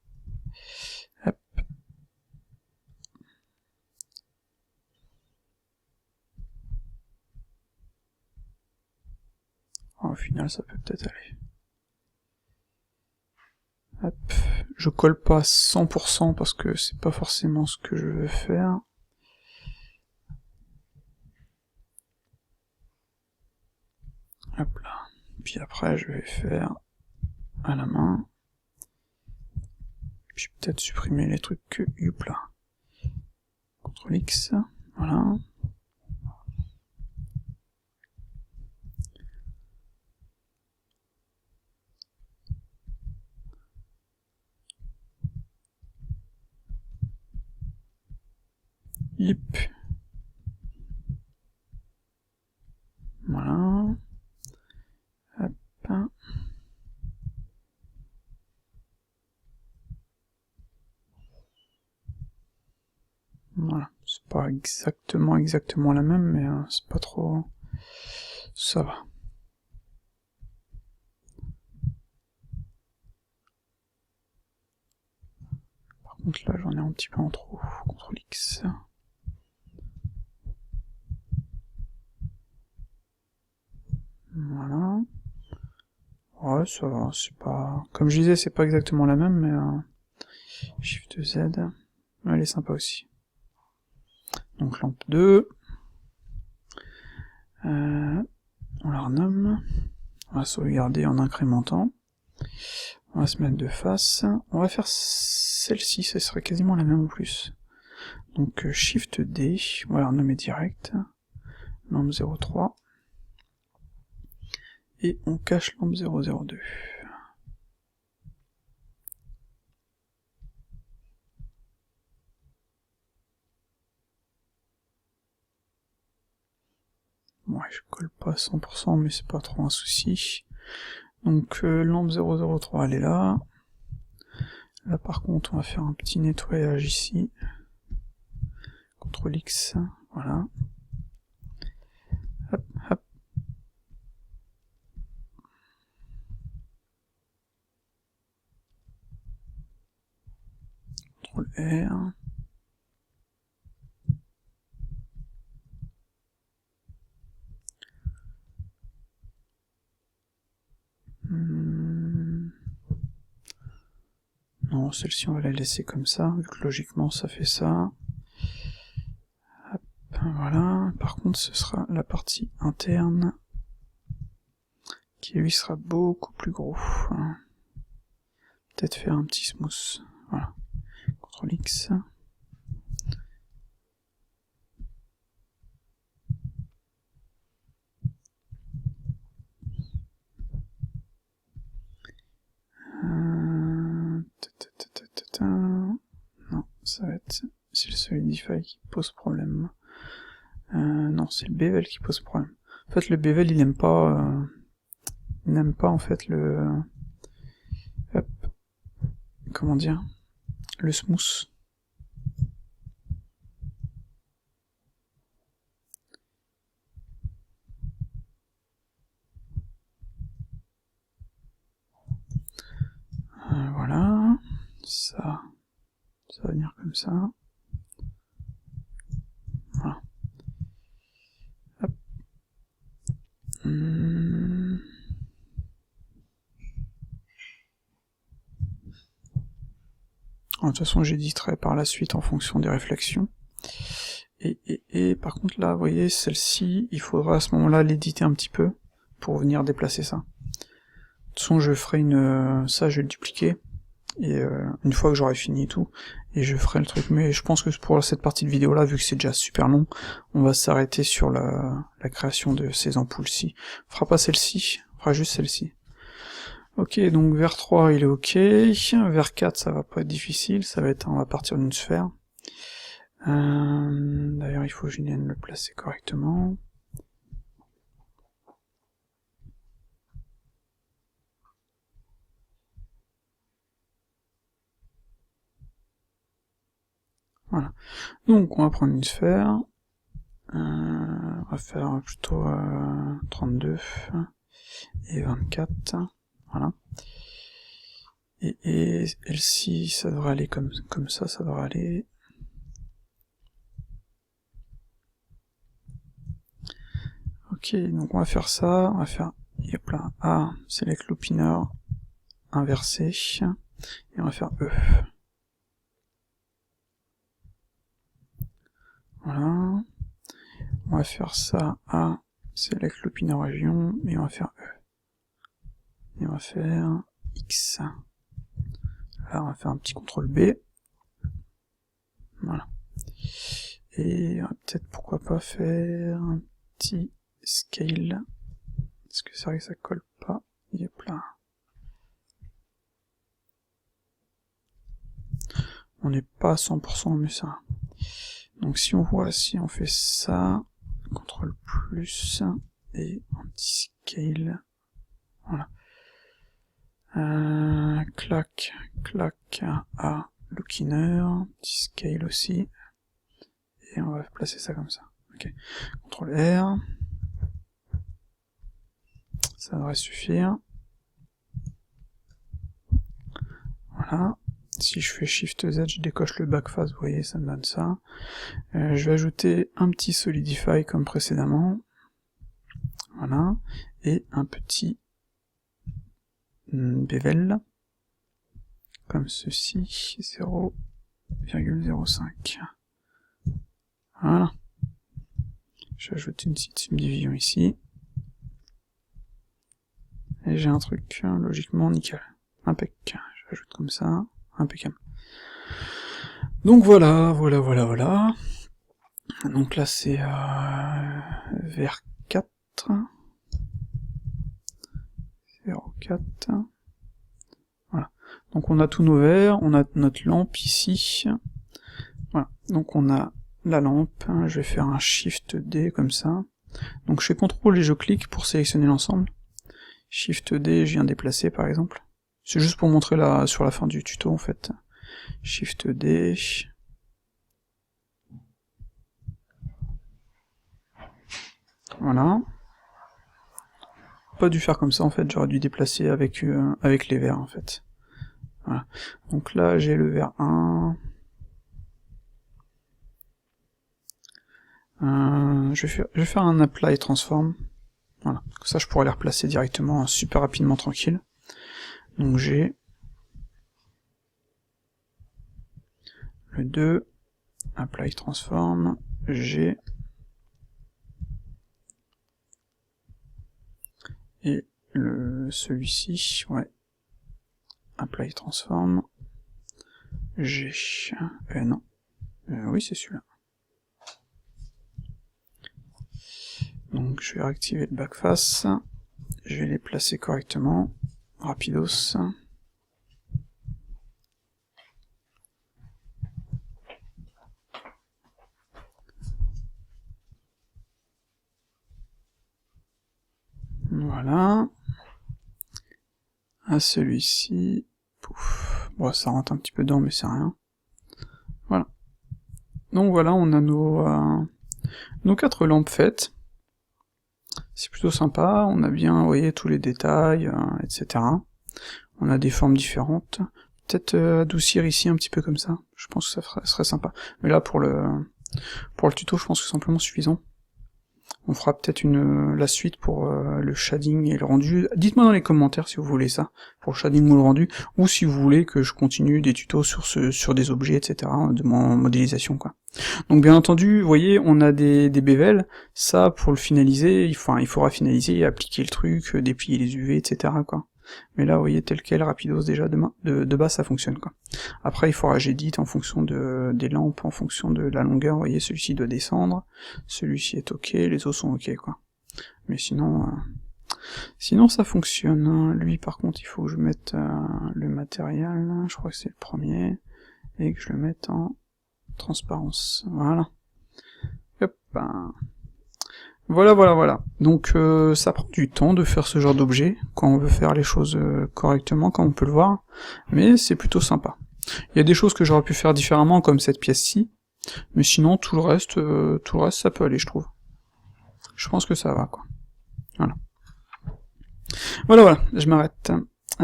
Speaker 1: hop. Au final, ça peut peut-être aller. Hop. Je colle pas 100% parce que c'est pas forcément ce que je veux faire. Hop là. Puis après, je vais faire à la main. Puis peut-être supprimer les trucs que youp là. CTRL X, voilà. Yep. Voilà. Hop. Voilà. C'est pas exactement la même, mais c'est pas trop... Ça va. Par contre là, j'en ai un petit peu en trop. CTRL X. Voilà. Ouais, ça va, c'est pas... Comme je disais, c'est pas exactement la même, mais... Shift Z, elle est sympa aussi. Donc lampe 2, on la renomme, on va sauvegarder en incrémentant, on va se mettre de face, on va faire celle-ci, ça serait quasiment la même en plus. Donc Shift D, on va la renommer direct, lampe 03, et on cache lampe 002. ouais, je colle pas à 100%, mais c'est pas trop un souci. Donc lampe 003, elle est là. Là par contre, on va faire un petit nettoyage ici. CTRL X, voilà. Hop, hop. CTRL R. Non, celle-ci on va la laisser comme ça, vu que logiquement ça fait ça. Hop, voilà. Par contre, ce sera la partie interne qui lui sera beaucoup plus gros. Peut-être faire un petit smooth. Voilà. CTRL X. Non, ça va être... c'est le Solidify qui pose problème. Non, c'est le bevel qui pose problème. En fait, le bevel, il n'aime pas en fait le... Hop. Comment dire? Le smooth. Voilà. Ça va venir comme ça. Voilà. Hop. De toute façon, j'éditerai par la suite en fonction des réflexions. Et par contre là, vous voyez, celle-ci, il faudra à ce moment-là l'éditer un petit peu pour venir déplacer ça. De toute façon, je ferai ça, je vais le dupliquer, et une fois que j'aurai fini et tout, et je ferai le truc. Mais je pense que pour cette partie de vidéo là, vu que c'est déjà super long, on va s'arrêter sur la création de ces ampoules-ci. On fera pas celle-ci, on fera juste celle-ci. Ok, donc vers 3 il est ok, vers 4 ça va pas être difficile, ça va être, on va partir d'une sphère. D'ailleurs il faut que je vienne le placer correctement. Voilà. Donc on va prendre une sphère, on va faire plutôt 32 et 24, voilà. Et elle-ci, ça devrait aller comme ça, ça devrait aller. Ok, donc on va faire ça, on va faire, hop là, A, select loopiner, inversé, et on va faire E. Voilà. On va faire ça, A, select loopiner région, et on va faire E. Et on va faire X. Là, on va faire un petit CTRL B. Voilà. Et peut-être pourquoi pas faire un petit scale. Est-ce que c'est vrai que ça colle pas? Yep là. On n'est pas à 100%, mais ça. Donc si on voit, si on fait ça, CTRL plus, et un petit scale. Voilà. Clac, clac, A, lookiner, petit scale aussi. Et on va placer ça comme ça. Ok. CTRL R. Ça devrait suffire. Voilà. Si je fais Shift Z, je décoche le backface, vous voyez, ça me donne ça. Je vais ajouter un petit Solidify comme précédemment. Voilà. Et un petit bevel. Comme ceci. 0,05. Voilà. Je vais ajouter une petite subdivision ici. Et j'ai un truc logiquement nickel. Impec. J'ajoute comme ça. Impeccable. Donc voilà. Donc là c'est vers 4. 0,4. Voilà. Donc on a tous nos verres, on a notre lampe ici. Voilà. Donc on a la lampe. Je vais faire un Shift D comme ça. Donc je fais CTRL et je clique pour sélectionner l'ensemble. Shift D, je viens déplacer par exemple. C'est juste pour montrer sur la fin du tuto en fait. Shift D. Voilà. Pas dû faire comme ça en fait, j'aurais dû déplacer avec les verts en fait. Voilà. Donc là j'ai le vert 1. Je vais faire un apply transform. Voilà. Comme ça je pourrais les replacer directement super rapidement tranquille. Donc j'ai le 2, apply transform, j'ai et celui-ci, ouais, apply transform, j'ai, non, oui c'est celui-là. Donc je vais réactiver le backface, je vais les placer correctement, rapidos. Voilà. À celui-ci, pouf. Bon, ça rentre un petit peu dedans, mais c'est rien. Voilà. Donc voilà, on a nos 4 lampes faites. C'est plutôt sympa, on a bien, vous voyez, tous les détails, etc. On a des formes différentes. Peut-être adoucir ici un petit peu comme ça, je pense que ça serait sympa. Mais là, pour le tuto, je pense que c'est simplement suffisant. On fera peut-être la suite pour le shading et le rendu. Dites-moi dans les commentaires si vous voulez ça, pour le shading ou le rendu, ou si vous voulez que je continue des tutos sur des objets, etc., de mon modélisation, quoi. Donc bien entendu, vous voyez, on a des bevels, ça, pour le finaliser, il faudra finaliser, appliquer le truc, déplier les UV, etc., quoi. Mais là, vous voyez, tel quel, rapidos, déjà, de base, ça fonctionne, quoi. Après, il faudra j'édite en fonction des lampes, en fonction de la longueur, vous voyez, celui-ci doit descendre, celui-ci est ok, les autres sont ok, quoi. Mais sinon, ça fonctionne, hein. Lui, par contre, il faut que je mette le matériel, je crois que c'est le premier, et que je le mette en transparence, voilà. Hop, voilà. Donc ça prend du temps de faire ce genre d'objet, quand on veut faire les choses correctement, comme on peut le voir, mais c'est plutôt sympa. Il y a des choses que j'aurais pu faire différemment, comme cette pièce-ci, mais sinon tout le reste ça peut aller, je trouve. Je pense que ça va, quoi. Voilà, je m'arrête.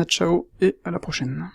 Speaker 1: Ciao, et à la prochaine.